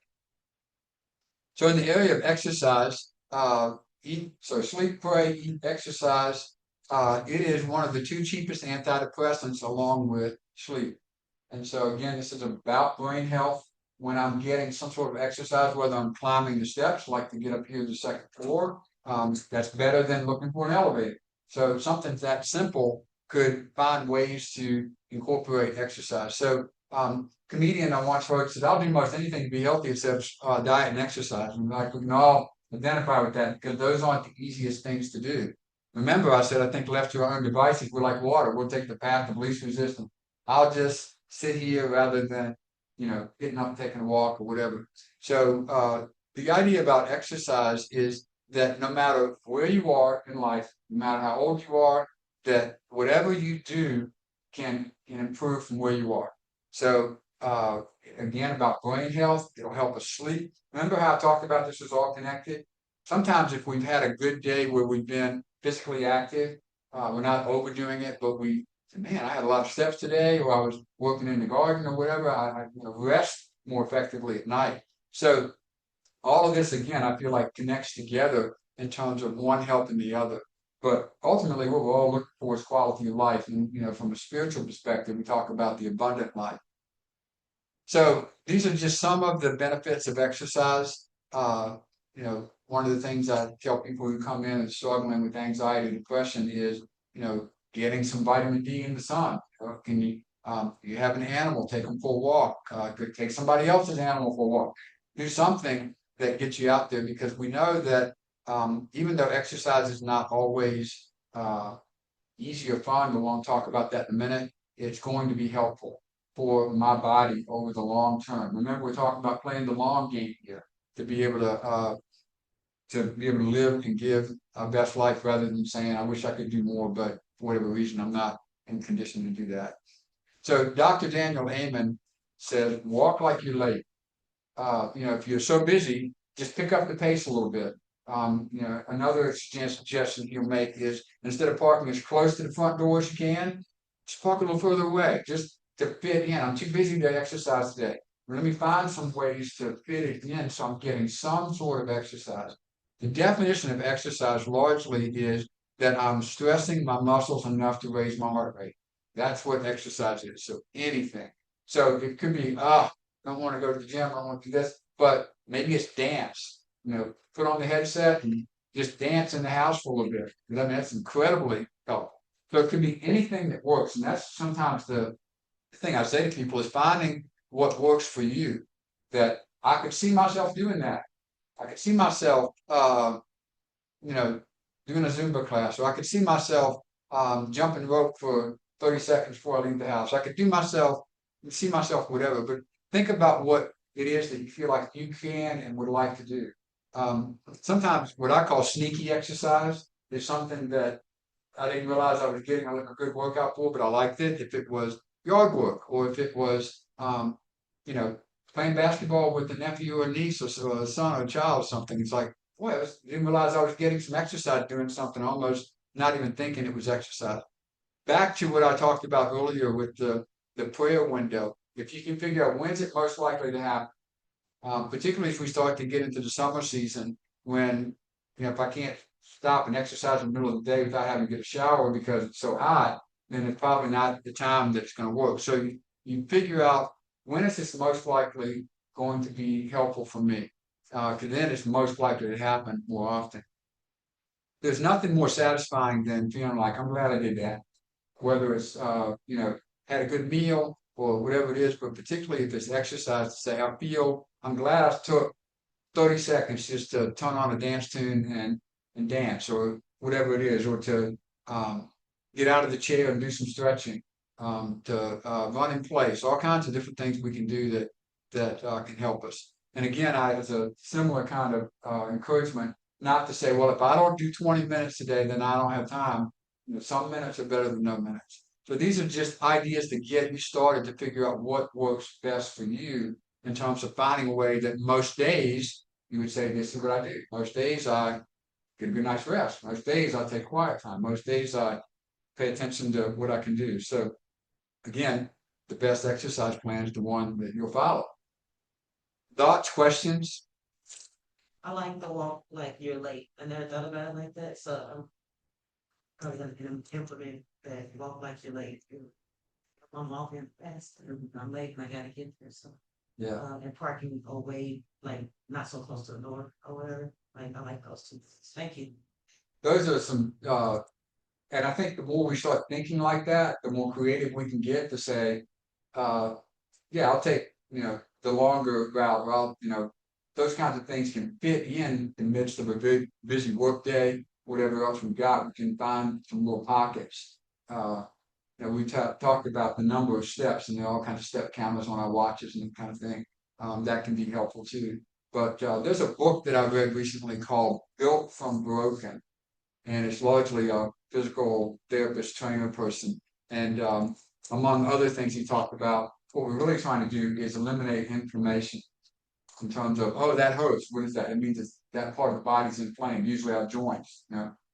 So in the area of exercise, sleep, pray, eat, exercise. It is one of the two cheapest antidepressants along with sleep. And so again, this is about brain health. When I'm getting some sort of exercise, whether I'm climbing the steps, like to get up here to the second floor, that's better than looking for an elevator. So something that simple could find ways to incorporate exercise. So comedian I once heard said, I'll do most anything to be healthy except diet and exercise. And like we can all identify with that because those aren't the easiest things to do. Remember, I said I think left to our own devices, we're like water. We'll take the path of least resistance. I'll just sit here rather than getting up and taking a walk or whatever. So the idea about exercise is that no matter where you are in life, no matter how old you are, that whatever you do can improve from where you are. So again, about brain health, it'll help us sleep. Remember how I talked about this is all connected? Sometimes if we've had a good day where we've been physically active, we're not overdoing it, but man, I had a lot of steps today, or I was working in the garden or whatever. I rest more effectively at night. So all of this, again, I feel like connects together in terms of one helping the other. But ultimately, what we're all looking for is quality of life. And, from a spiritual perspective, we talk about the abundant life. So these are just some of the benefits of exercise. One of the things I tell people who come in and struggling with anxiety and depression is, getting some vitamin D in the sun. Can you have an animal, take them for a walk, take somebody else's animal for a walk, do something that gets you out there because we know that even though exercise is not always easy or fun, we won't talk about that in a minute, it's going to be helpful for my body over the long term. Remember, we're talking about playing the long game here to be able to live and give our best life rather than saying, I wish I could do more, but for whatever reason, I'm not in condition to do that. So Dr. Daniel Amen says, walk like you're late. If you're so busy, just pick up the pace a little bit. Another suggestion he'll make is instead of parking as close to the front door as you can, just park a little further away, just to fit in. I'm too busy to exercise today. Let me find some ways to fit it in so I'm getting some sort of exercise. The definition of exercise largely is that I'm stressing my muscles enough to raise my heart rate. That's what exercise is. So anything. So it could be, don't want to go to the gym, I want to do this, but maybe it's dance. Put on the headset and just dance in the house for a little bit. I mean, that's incredibly helpful. So it could be anything that works. And that's sometimes the thing I say to people is finding what works for you. That I could see myself doing that. I could see myself, doing a Zumba class, or I could see myself jumping rope for 30 seconds before I leave the house. I could see myself, whatever, but think about what it is that you feel like you can and would like to do. Sometimes what I call sneaky exercise is something that I didn't realize I was getting a good workout for, but I liked it. If it was yard work, or if it was, playing basketball with a nephew or niece or a son or a child or something, it's like, boy, I didn't realize I was getting some exercise doing something, almost not even thinking it was exercise. Back to what I talked about earlier with the prayer window. If you can figure out when's it most likely to happen, particularly if we start to get into the summer season when, if I can't stop and exercise in the middle of the day without having to get a shower because it's so hot, then it's probably not the time that's going to work. So you figure out when is this most likely going to be helpful for me? Because then it's most likely to happen more often. There's nothing more satisfying than feeling like I'm glad I did that. Whether it's had a good meal or whatever it is, but particularly if it's exercise, to say I'm glad I took 30 seconds just to turn on a dance tune and dance or whatever it is, or to get out of the chair and do some stretching, to run in place, all kinds of different things we can do that can help us. And again, as a similar kind of encouragement, not to say, well, if I don't do 20 minutes today, then I don't have time. Some minutes are better than no minutes. So these are just ideas to get you started to figure out what works best for you in terms of finding a way that most days you would say, this is what I do. Most days I get a good night's rest. Most days I take quiet time. Most days I pay attention to what I can do. So again, the best exercise plan is the one that you'll follow. Thoughts, questions? I like the walk like you're late. I never thought about it like that, so I'm probably gonna implement that walk like you're late. I'm walking fast, I'm late and I gotta get there, so. Yeah. And parking away, like not so close to the door or whatever, like I like those two things. Thank you. Those are some, and I think the more we start thinking like that, the more creative we can get to say, yeah, I'll take, the longer route, those kinds of things can fit in the midst of a big, busy work day, whatever else we've got, we can find some little pockets. We talked about the number of steps, and there are all kinds of step counters on our watches and that kind of thing. That can be helpful too. But there's a book that I read recently called Built from Broken, and it's largely a physical therapist trainer person. And among other things he talked about, what we're really trying to do is eliminate inflammation in terms of, oh, that hurts. What is that? It means it's, that part of the body's inflamed, usually our joints.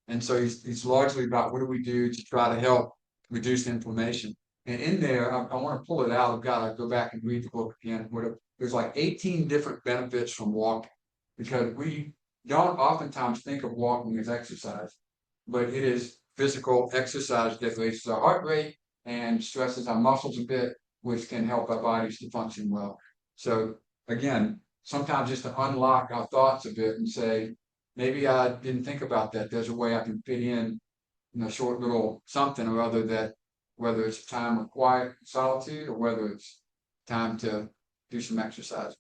And so it's largely about what do we do to try to help reduce inflammation. And in there, I want to pull it out. I've got to go back and read the book again. There's like 18 different benefits from walking, because we don't oftentimes think of walking as exercise, but it is physical exercise that raises our heart rate and stresses our muscles a bit, which can help our bodies to function well. So again, sometimes just to unlock our thoughts a bit and say, maybe I didn't think about that. There's a way I can fit in a short little something or other, that whether it's a time of quiet solitude or whether it's time to do some exercise.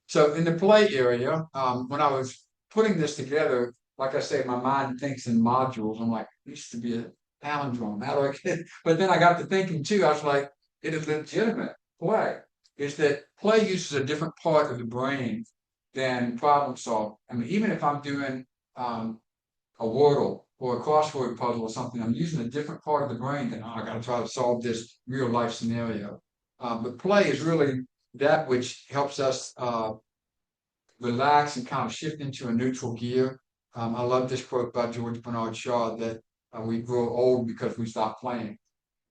So in the play area, when I was putting this together, like I say, my mind thinks in modules. I'm like, it used to be a palindrome. How do I get it? But then I got to thinking too, I was like, it is legitimate play. Is that play uses a different part of the brain than problem solving. I mean, even if I'm doing a Wordle or a crossword puzzle or something, I'm using a different part of the brain than, I got to try to solve this real life scenario. But play is really that which helps us relax and kind of shift into a neutral gear. I love this quote by George Bernard Shaw that we grow old because we stop playing.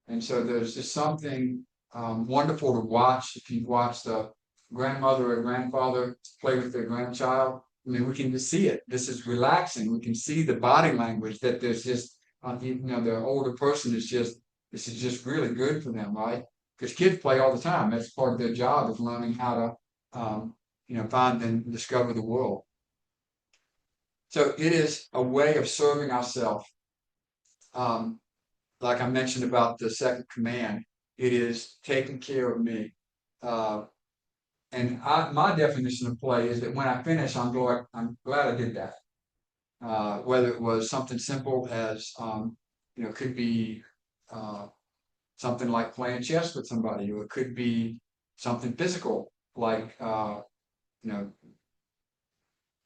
And so there's just something wonderful to watch. If you've watched a grandmother or grandfather play with their grandchild, I mean, we can just see it. This is relaxing. We can see the body language that there's just, the older person is just, this is just really good for them, right? Because kids play all the time. That's part of their job, is learning how to, find and discover the world. So it is a way of serving ourselves. Like I mentioned about the second command, it is taking care of me. And my definition of play is that when I finish, I'm glad I did that. Whether it was something simple as, could be something like playing chess with somebody, or it could be something physical like,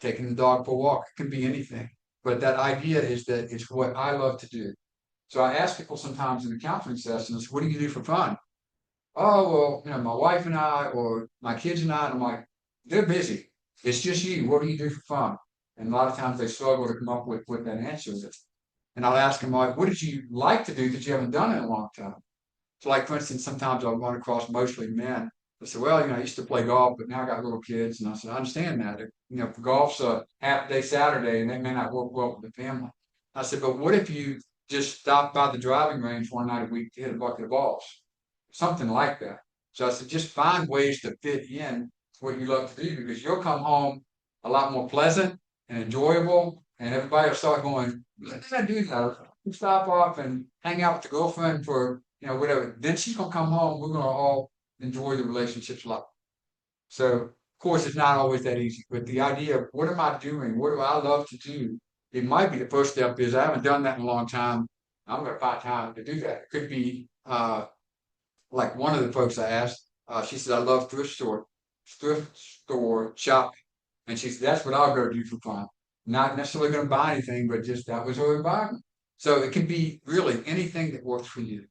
taking the dog for a walk. It can be anything. But that idea is that it's what I love to do. So I ask people sometimes in the counseling sessions, what do you do for fun? Oh, well, my wife and I, or my kids and I, and I'm like, they're busy. It's just you. What do you do for fun? And a lot of times they struggle to come up with what that answer is. And I'll ask them, like, what did you like to do that you haven't done in a long time? So like, for instance, sometimes I'll run across mostly men. I said, well, I used to play golf, but now I got little kids. And I said, I understand that. Golf's a half day Saturday and that may not work well with the family. I said, but what if you just stopped by the driving range one night a week to hit a bucket of balls? Something like that. So I said, just find ways to fit in what you love to do because you'll come home a lot more pleasant and enjoyable, and everybody will start going, let's not do that. You stop off and hang out with the girlfriend for, whatever. Then she's gonna come home. We're gonna all enjoy the relationships a lot. So, of course, it's not always that easy, but the idea of what am I doing? What do I love to do? It might be the first step is I haven't done that in a long time. I'm gonna find time to do that. It could be like one of the folks I asked, she said, I love thrift store shopping. And she said, that's what I'll go do for fun. Not necessarily going to buy anything, but just that was her environment. So it can be really anything that works for you.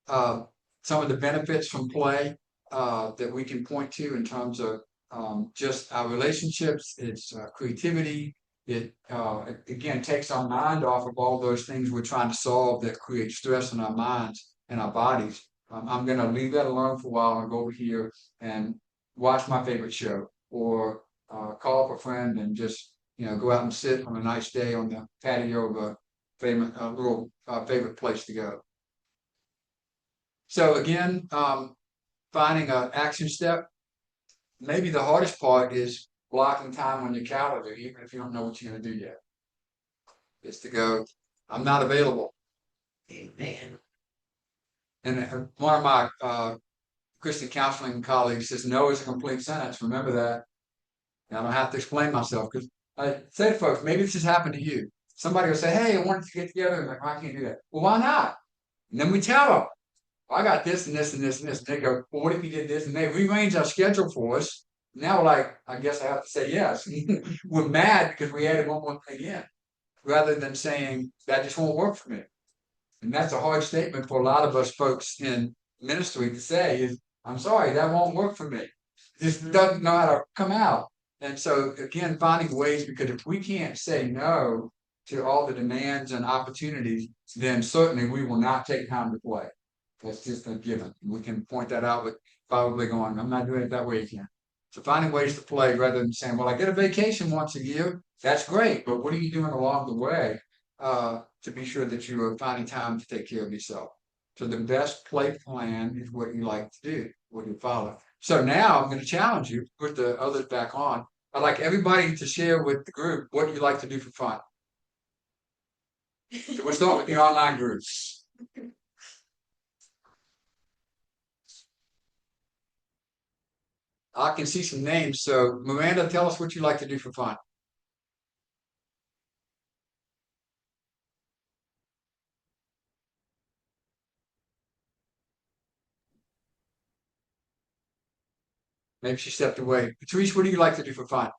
Some of the benefits from play that we can point to in terms of just our relationships, its creativity. It again takes our mind off of all those things we're trying to solve that create stress in our minds and our bodies. I'm going to leave that alone for a while and go over here and watch my favorite show or call up a friend and just go out and sit on a nice day on the patio of a famous little favorite place to go. So again, finding an action step. Maybe the hardest part is blocking time on your calendar, even if you don't know what you're going to do yet. Is to go, I'm not available. Amen. And one of my Christian counseling colleagues says, no is a complete sentence. Remember that. And I don't have to explain myself because I say to folks, maybe this has happened to you. Somebody will say, hey, I wanted to get together. I'm like, I can't do that. Well, why not? And then we tell them, I got this and this and this and this. And they go, well, what if you did this? And they rearrange our schedule for us. Now we're like, I guess I have to say yes. We're mad because we added one more thing in, rather than saying that just won't work for me. And that's a hard statement for a lot of us folks in ministry to say is, I'm sorry, that won't work for me. Just doesn't know how to come out. And so again, finding ways, because if we can't say no to all the demands and opportunities, then certainly we will not take time to play. That's just a given. We can point that out with probably going, I'm not doing it that way again. So finding ways to play rather than saying, well, I get a vacation once a year. That's great. But what are you doing along the way to be sure that you are finding time to take care of yourself? So the best play plan is what you like to do, what you follow. So now I'm going to challenge you, put the others back on. I'd like everybody to share with the group what you like to do for fun. So we'll start with the online groups. I can see some names. So Miranda, tell us what you like to do for fun. Maybe she stepped away. Patrice, what do you like to do for fun?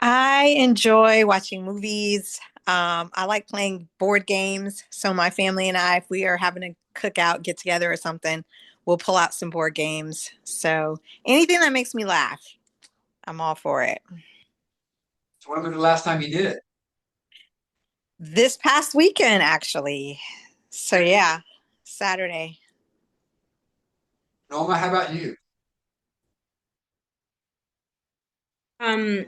I enjoy watching movies. I like playing board games. So my family and I, if we are having a cookout, get together or something, we'll pull out some board games. So anything that makes me laugh, I'm all for it. So when was the last time you did it? This past weekend, actually. So yeah, Saturday. Norma, how about you? Um,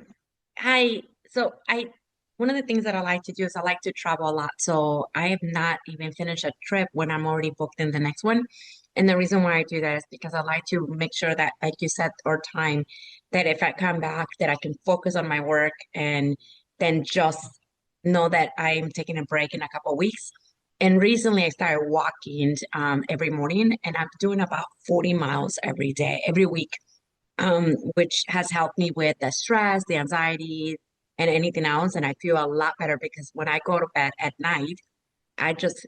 Hi. So one of the things that I like to do is I like to travel a lot. So I have not even finished a trip when I'm already booked in the next one. And the reason why I do that is because I like to make sure that, like you said, or time, that if I come back, that I can focus on my work and then just know that I'm taking a break in a couple of weeks. And recently I started walking every morning and I'm doing about 40 miles every day, every week, which has helped me with the stress, the anxiety, and anything else. And I feel a lot better because when I go to bed at night, I just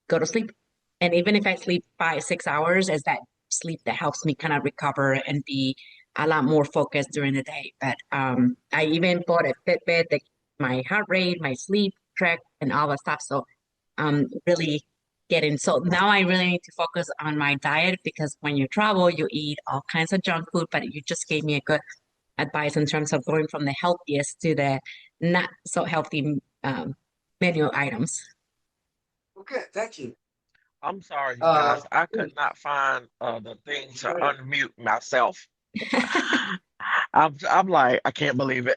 go to sleep. And even if I sleep 5, 6 hours, it's that sleep that helps me kind of recover and be a lot more focused during the day. But I even bought a Fitbit that my heart rate, my sleep track, and all that stuff. So really getting so now I really need to focus on my diet because when you travel, you eat all kinds of junk food. But you just gave me a good advice in terms of going from the healthiest to the not so healthy menu items. Okay, thank you. I'm sorry, you Uh, guys. I could not find the thing to unmute myself. I'm like, I can't believe it.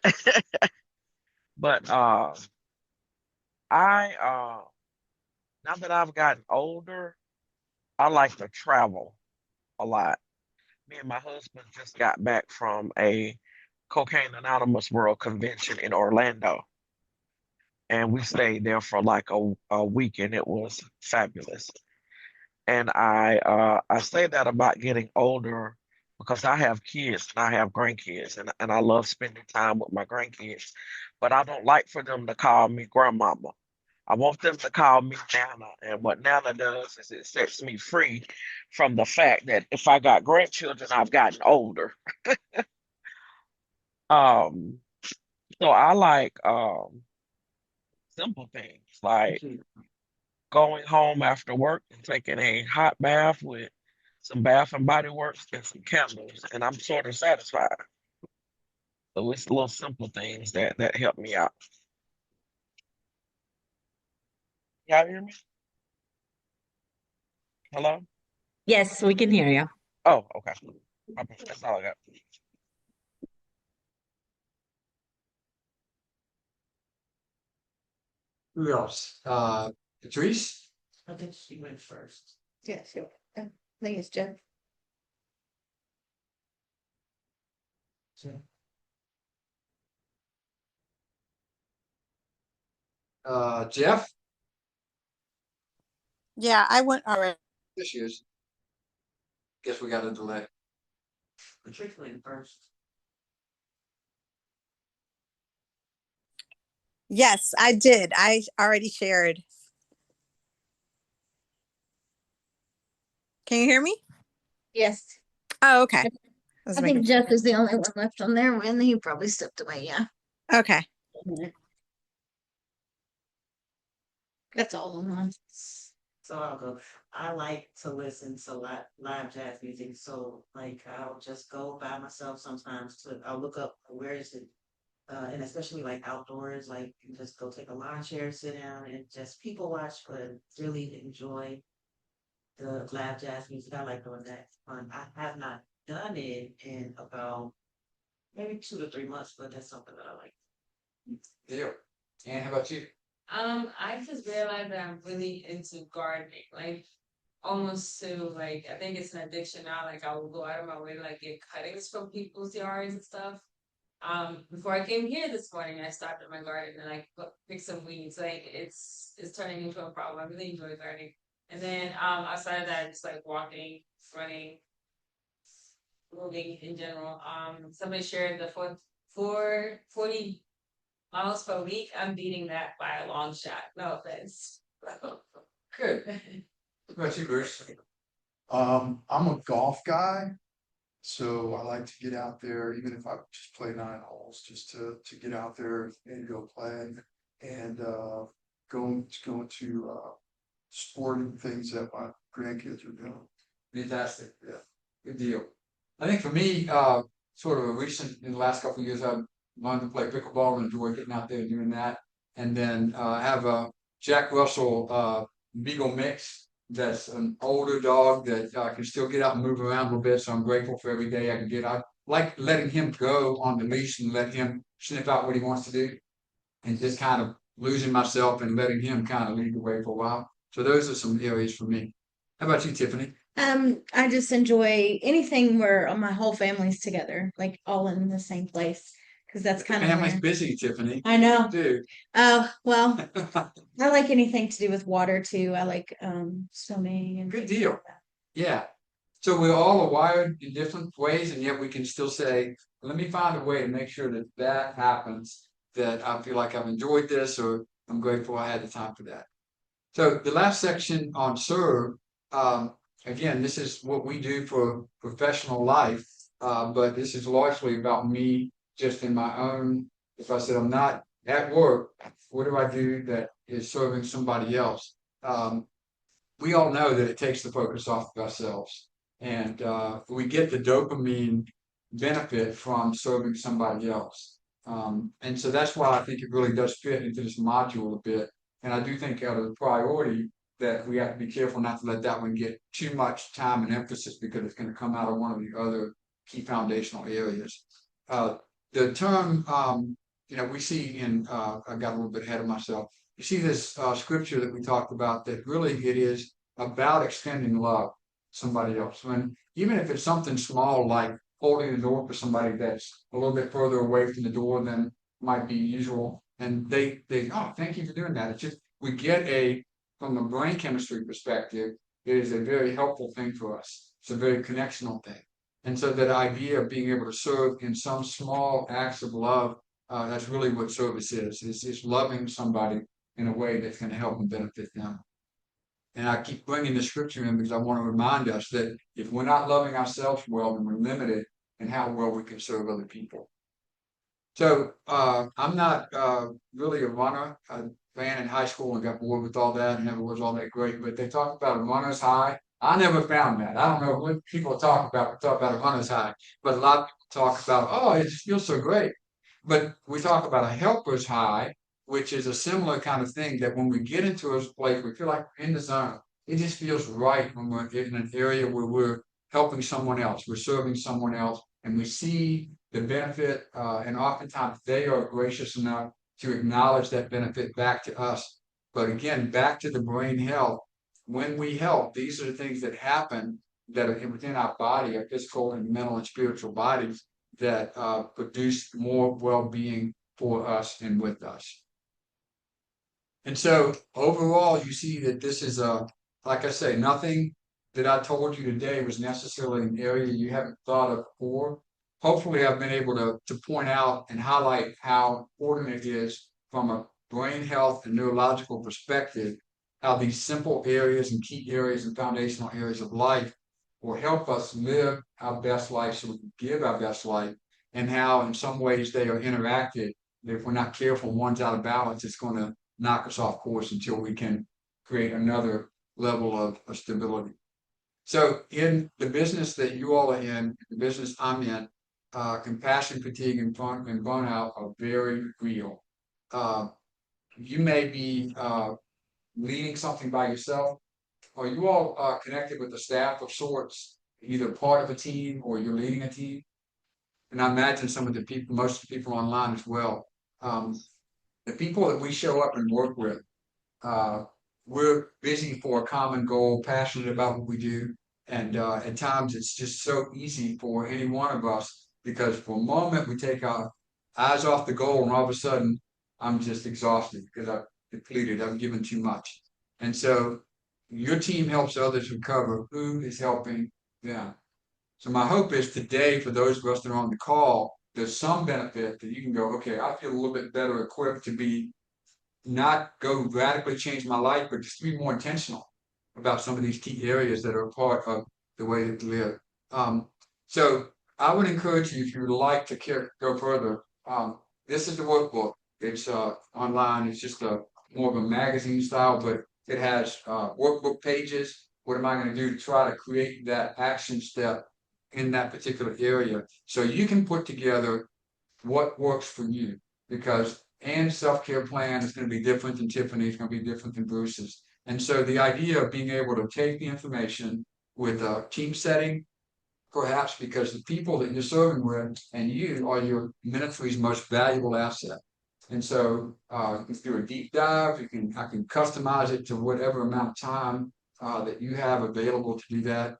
But I now that I've gotten older, I like to travel a lot. Me and my husband just got back from a Cocaine Anonymous World Convention in Orlando, and we stayed there for like a week, and it was fabulous. And I say that about getting older because I have kids and I have grandkids, and I love spending time with my grandkids, but I don't like for them to call me grandmama. I want them to call me Nana. And what Nana does is it sets me free from the fact that if I got grandchildren, I've gotten older. Um, so I like simple things like going home after work and taking a hot bath with some Bath and Body Works and some candles, and I'm sort of satisfied. So it's little simple things that help me out. Y'all hear me? Hello? Yes, we can hear you. Oh, okay. That's all I got. Who else? Patrice? I think she went first. Yeah, sure. I think it's Jeff. So, Jeff? Yeah, I went already. There she is. Guess we got a delay. Patrice went first. Yes, I did. I already shared. Can you hear me? Yes. Oh, okay. I think Jeff is the only one left on there, and he probably stepped away. Yeah. Okay. That's all I'm on. So I'll go. I like to listen to live jazz music. So like I'll just go by myself sometimes I'll look up where is it, and especially like outdoors, like you just go take a lawn chair, sit down and just people watch, but really enjoy the live jazz music. I like doing that. I have not done it in about maybe 2 to 3 months, but that's something that I like. Deal. And how about you? I just realized that I'm really into gardening, like almost to like I think it's an addiction now. Like I will go out of my way to like get cuttings from people's yards and stuff. Before I came here this morning, I stopped at my garden and like picked some weeds. Like it's turning into a problem. I really enjoy gardening. And then outside of that, just like walking, running, moving in general. Somebody shared the 40 miles per week. I'm beating that by a long shot. No offense. Good. What about you, Bruce? I'm a golf guy, so I like to get out there, even if I just play 9 holes, just to get out there and go play. And going to sporting things that my grandkids are doing. Fantastic. Yeah. Good deal. I think for me, sort of a recent, in the last couple of years, I've learned to play pickleball and enjoy getting out there and doing that. And then I have a Jack Russell Beagle mix that's an older dog that can still get out and move around a little bit. So I'm grateful for every day I can get out. Like letting him go on the leash and let him sniff out what he wants to do, and just kind of losing myself and letting him kind of lead the way for a while. So those are some areas for me. How about you, Tiffany? I just enjoy anything where my whole family's together, like all in the same place, because that's kind of Family's where busy, Tiffany. I know. Dude. Well, I like anything to do with water too. I like swimming and Good things deal. like that. Yeah. So we all are wired in different ways, and yet we can still say, let me find a way to make sure that that happens, that I feel like I've enjoyed this, or I'm grateful I had the time for that. So the last section on serve, again, this is what we do for professional life, but this is largely about me just in my own. If I said I'm not at work, what do I do that is serving somebody else? We all know that it takes the focus off of ourselves, and we get the dopamine benefit from serving somebody else. And so that's why I think it really does fit into this module a bit. And I do think out of the priority that we have to be careful not to let that one get too much time and emphasis, because it's going to come out of one of the other key foundational areas. The term, we see in, I got a little bit ahead of myself. You see this scripture that we talked about, that really it is about extending love to somebody else. When even if it's something small like holding the door for somebody that's a little bit further away from the door than might be usual, and they oh, thank you for doing that. It's just we get a from a brain chemistry perspective, it is a very helpful thing for us. It's a very connectional thing. And so that idea of being able to serve in some small acts of love, that's really what service is. It's loving somebody in a way that's going to help and benefit them. And I keep bringing the scripture in because I want to remind us that if we're not loving ourselves well, then we're limited in how well we can serve other people. So I'm not really a runner. I ran in high school and got bored with all that and never was all that great. But they talk about a runner's high. I never found that. I don't know what people talk about. We talk about a runner's high, but a lot of people talk about, oh, it just feels so great. But we talk about a helper's high, which is a similar kind of thing that when we get into a place, we feel like we're in the zone. It just feels right when we're in an area where we're helping someone else, we're serving someone else, and we see the benefit, and oftentimes they are gracious enough to acknowledge that benefit back to us. But again, back to the brain health, when we help, these are the things that happen that are within our body, our physical and mental and spiritual bodies that produce more well-being for us and with us. And so overall, you see that this is like I say, nothing that I told you today was necessarily an area you haven't thought of before. Hopefully, I've been able to point out and highlight how important it is from a brain health and neurological perspective, how these simple areas and key areas and foundational areas of life will help us live our best life so we can give our best life, and how in some ways they are interacted. If we're not careful, one's out of balance, it's going to knock us off course until we can create another level of stability. So in the business that you all are in, the business I'm in, compassion, fatigue, and burnout are very real. You may be leading something by yourself. Are you all connected with a staff of sorts, either part of a team or you're leading a team? And I imagine some of the people, most of the people online as well. The people that we show up and work with, we're busy for a common goal, passionate about what we do. And at times it's just so easy for any one of us because for a moment we take our eyes off the goal and all of a sudden I'm just exhausted because I've depleted, I've given too much. And so your team helps others recover. Who is helping them? So my hope is today, for those of us that are on the call, there's some benefit that you can go, okay, I feel a little bit better equipped to be not go radically change my life, but just to be more intentional about some of these key areas that are a part of the way that we live. So I would encourage you, if you would like to go further, this is the workbook. It's online. It's just more of a magazine style, but it has workbook pages. What am I going to do to try to create that action step in that particular area so you can put together what works for you? Because Anne's self-care plan is going to be different than Tiffany's, going to be different than Bruce's. And so the idea of being able to take the information with a team setting, perhaps because the people that you're serving with and you are your ministry's most valuable asset. And so you can do a deep dive, I can customize it to whatever amount of time that you have available to do that.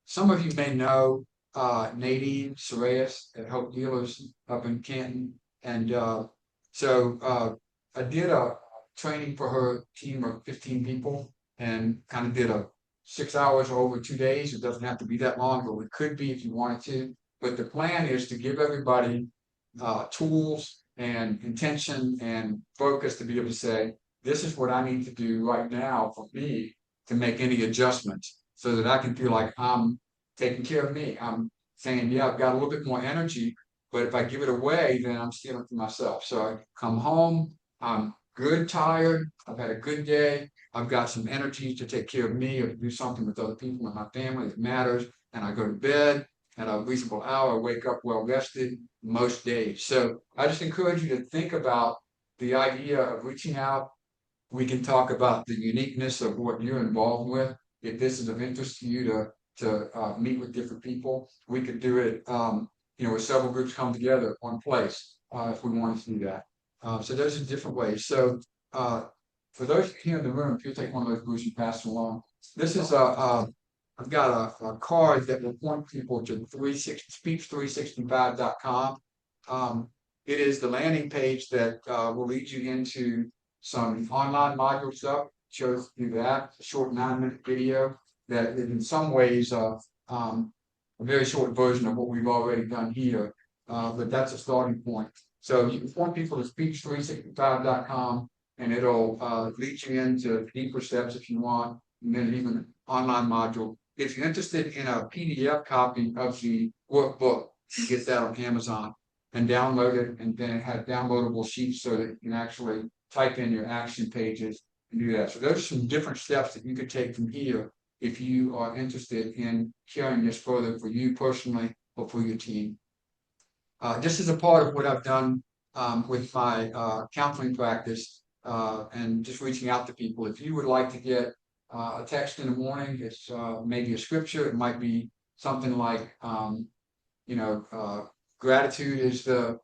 Some of you may know Nadine Sorayas at Hope Dealers up in Canton. And so I did a training for her team of 15 people and kind of did a 6 hours over 2 days. It doesn't have to be that long, but it could be if you wanted to. But the plan is to give everybody tools and intention and focus to be able to say, this is what I need to do right now for me to make any adjustments so that I can feel like I'm taking care of me. I'm saying, yeah, I've got a little bit more energy, but if I give it away, then I'm stealing from myself. So I come home, I'm good, tired, I've had a good day, I've got some energy to take care of me or to do something with other people in my family that matters, and I go to bed at a reasonable hour, wake up well rested most days. So I just encourage you to think about the idea of reaching out. We can talk about the uniqueness of what you're involved with. If this is of interest to you to meet with different people, we could do it, with several groups come together one place if we wanted to do that. So those are different ways. So for those here in the room, if you take one of those booths and pass it along, this is I've got a card that will point people to speech365.com. It is the landing page that will lead you into some online module stuff. Shows you that a short 9-minute video that is in some ways a very short version of what we've already done here, but that's a starting point. So you can point people to speech365.com, and it'll lead you into deeper steps if you want, and then even an online module. If you're interested in a PDF copy of the workbook, you get that on Amazon and download it, and then it has downloadable sheets so that you can actually type in your action pages and do that. So those are some different steps that you could take from here if you are interested in carrying this further for you personally or for your team. This is a part of what I've done with my counseling practice and just reaching out to people. If you would like to get a text in the morning, it's maybe a scripture. It might be something like, gratitude is the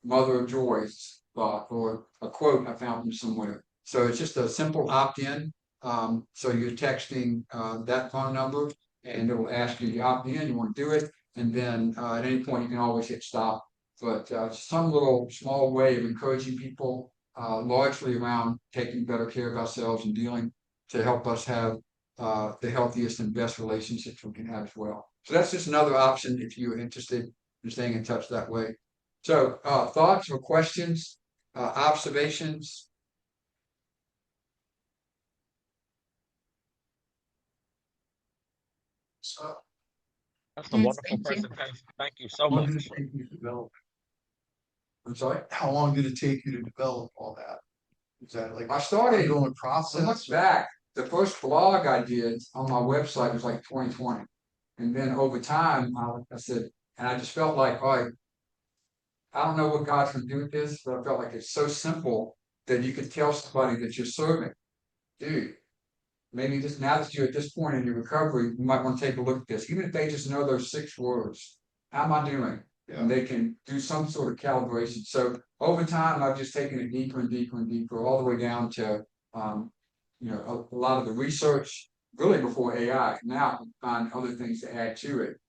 mother of joys, or a quote I found from somewhere. So it's just a simple opt-in. So you're texting that phone number, and it will ask you to opt in. You want to do it, and then at any point you can always hit stop. But some little small way of encouraging people, largely around taking better care of ourselves and dealing to help us have the healthiest and best relationships we can have as well. So that's just another option if you're interested in staying in touch that way. So thoughts or questions, observations? So That's a Yes, wonderful thank you. presentation. Thank you so how long did much. it take you to develop? I'm sorry. How long did it take you to develop all that? Is that like I started ongoing so process? much back. The first blog I did on my website was like 2020. And then over time, I said, and I just felt like, all right, I don't know what God's gonna do with this, but I felt like it's so simple that you could tell somebody that you're serving. Dude, maybe just now that you're at this point in your recovery, you might want to take a look at this. Even if they just know those 6 words. How am I doing? And they can do some sort of calibration. So over time, I've just taken it deeper and deeper and deeper, all the way down to a lot of the research, really before AI. Now I can find other things to add to it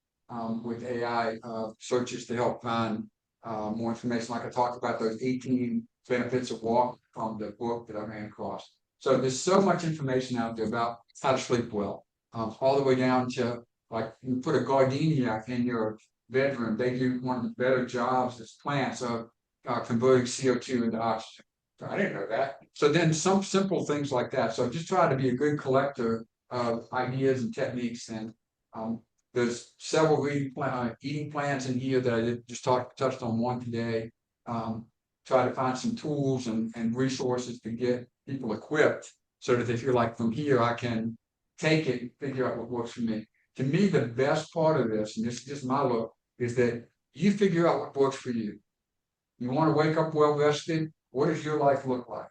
with AI searches to help find more information. Like I talked about those 18 benefits of walk from the book that I ran across. So there's so much information out there about how to sleep well, all the way down to like you put a gardenia in your bedroom. They do one of the better jobs as plants of converting CO2 into oxygen. So I didn't know that. So then some simple things like that. So just try to be a good collector of ideas and techniques. And there's several eating plans in here that I just touched on one today. Try to find some tools and resources to get people equipped so that they feel like from here I can take it and figure out what works for me. To me, the best part of this, and this is just my look, is that you figure out what works for you. You want to wake up well rested. What does your life look like?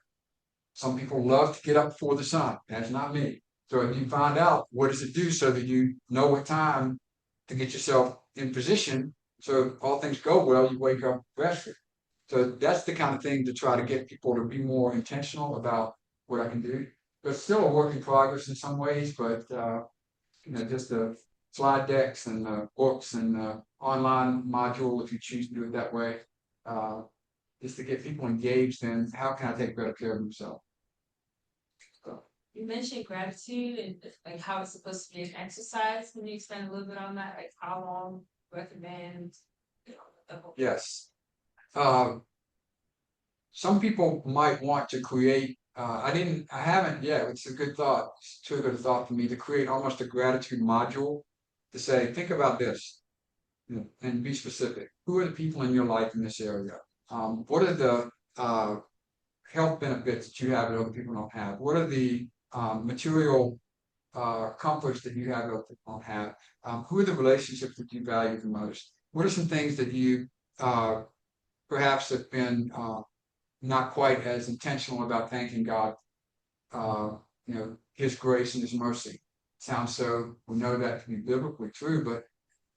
Some people love to get up before the sun. That's not me. So if you find out what does it do so that you know what time to get yourself in position, so all things go well, you wake up rested. So that's the kind of thing to try to get people to be more intentional about what I can do. But still a work in progress in some ways, but just the slide decks and books and online module, if you choose to do it that way, just to get people engaged in how can I take better care of themselves. You mentioned gratitude and like how it's supposed to be an exercise. Can you expand a little bit on that? Like how long recommend? Yes. Some people might want to create, I haven't yet, it's a good thought, it's too good a thought for me to create almost a gratitude module to say, think about this and be specific. Who are the people in your life in this area? What are the health benefits that you have that other people don't have? What are the material comforts that you have that other people don't have? Who are the relationships that you value the most? What are some things that you perhaps have been not quite as intentional about thanking God, His grace and His mercy? Sounds so, we know that to be biblically true, but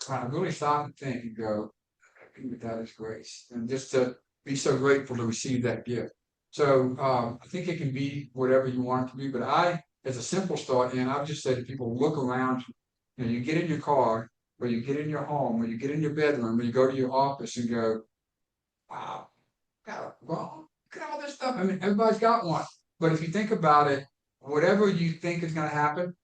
when I really stop and think and go, I think that is grace. And just to be so grateful to receive that gift. So I think it can be whatever you want it to be, but as a simple start, and I've just said to people, look around, you get in your car, or you get in your home, or you get in your bedroom, or you go to your office and go, wow, well, look at all this stuff. I mean, everybody's got one. But if you think about it, whatever you think is going to happen,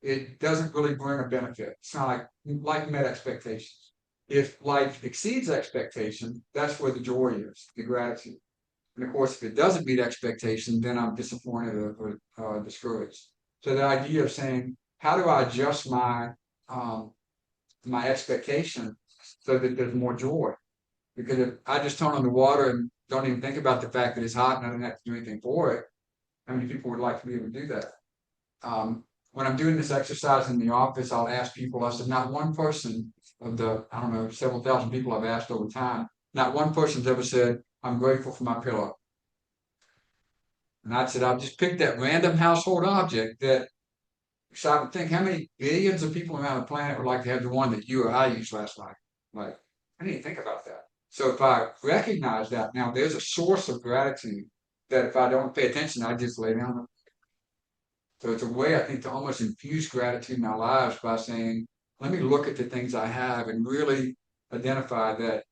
it doesn't really bring a benefit. It's not like life met expectations. If life exceeds expectation, that's where the joy is, the gratitude. And of course, if it doesn't meet expectation, then I'm disappointed or discouraged. So the idea of saying, how do I adjust my expectation so that there's more joy? Because if I just turn on the water and don't even think about the fact that it's hot and I don't have to do anything for it, how many people would like to be able to do that? When I'm doing this exercise in the office, I'll ask people, I said, not one person of the, I don't know, several thousand people I've asked over time, not one person's ever said, I'm grateful for my pillow. And I said, I'll just pick that random household object that, so I would think how many billions of people around the planet would like to have the one that you or I used last night. Like, I didn't think about that. So if I recognize that now, there's a source of gratitude that if I don't pay attention, I just lay down. So it's a way, I think, to almost infuse gratitude in our lives by saying, let me look at the things I have and really identify that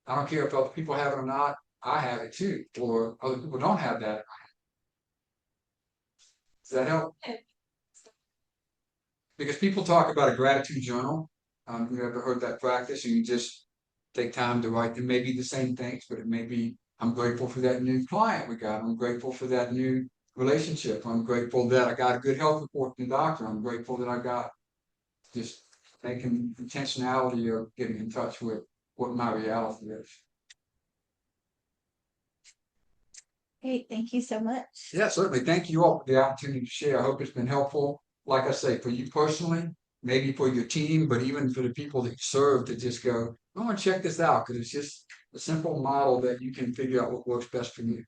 I don't care if other people have it or not, I have it too, or other people don't have that. Does that help? Because people talk about a gratitude journal. You ever heard that practice? And you just take time to write. It may be the same things, but it may be, I'm grateful for that new client we got. I'm grateful for that new relationship. I'm grateful that I got a good health report from the doctor. I'm grateful that I got just making intentionality of getting in touch with what my reality is. Great, thank you so much. Yeah, certainly. Thank you all for the opportunity to share. I hope it's been helpful. Like I say, for you personally, maybe for your team, but even for the people that you serve to just go, I want to check this out because it's just a simple model that you can figure out what works best for you.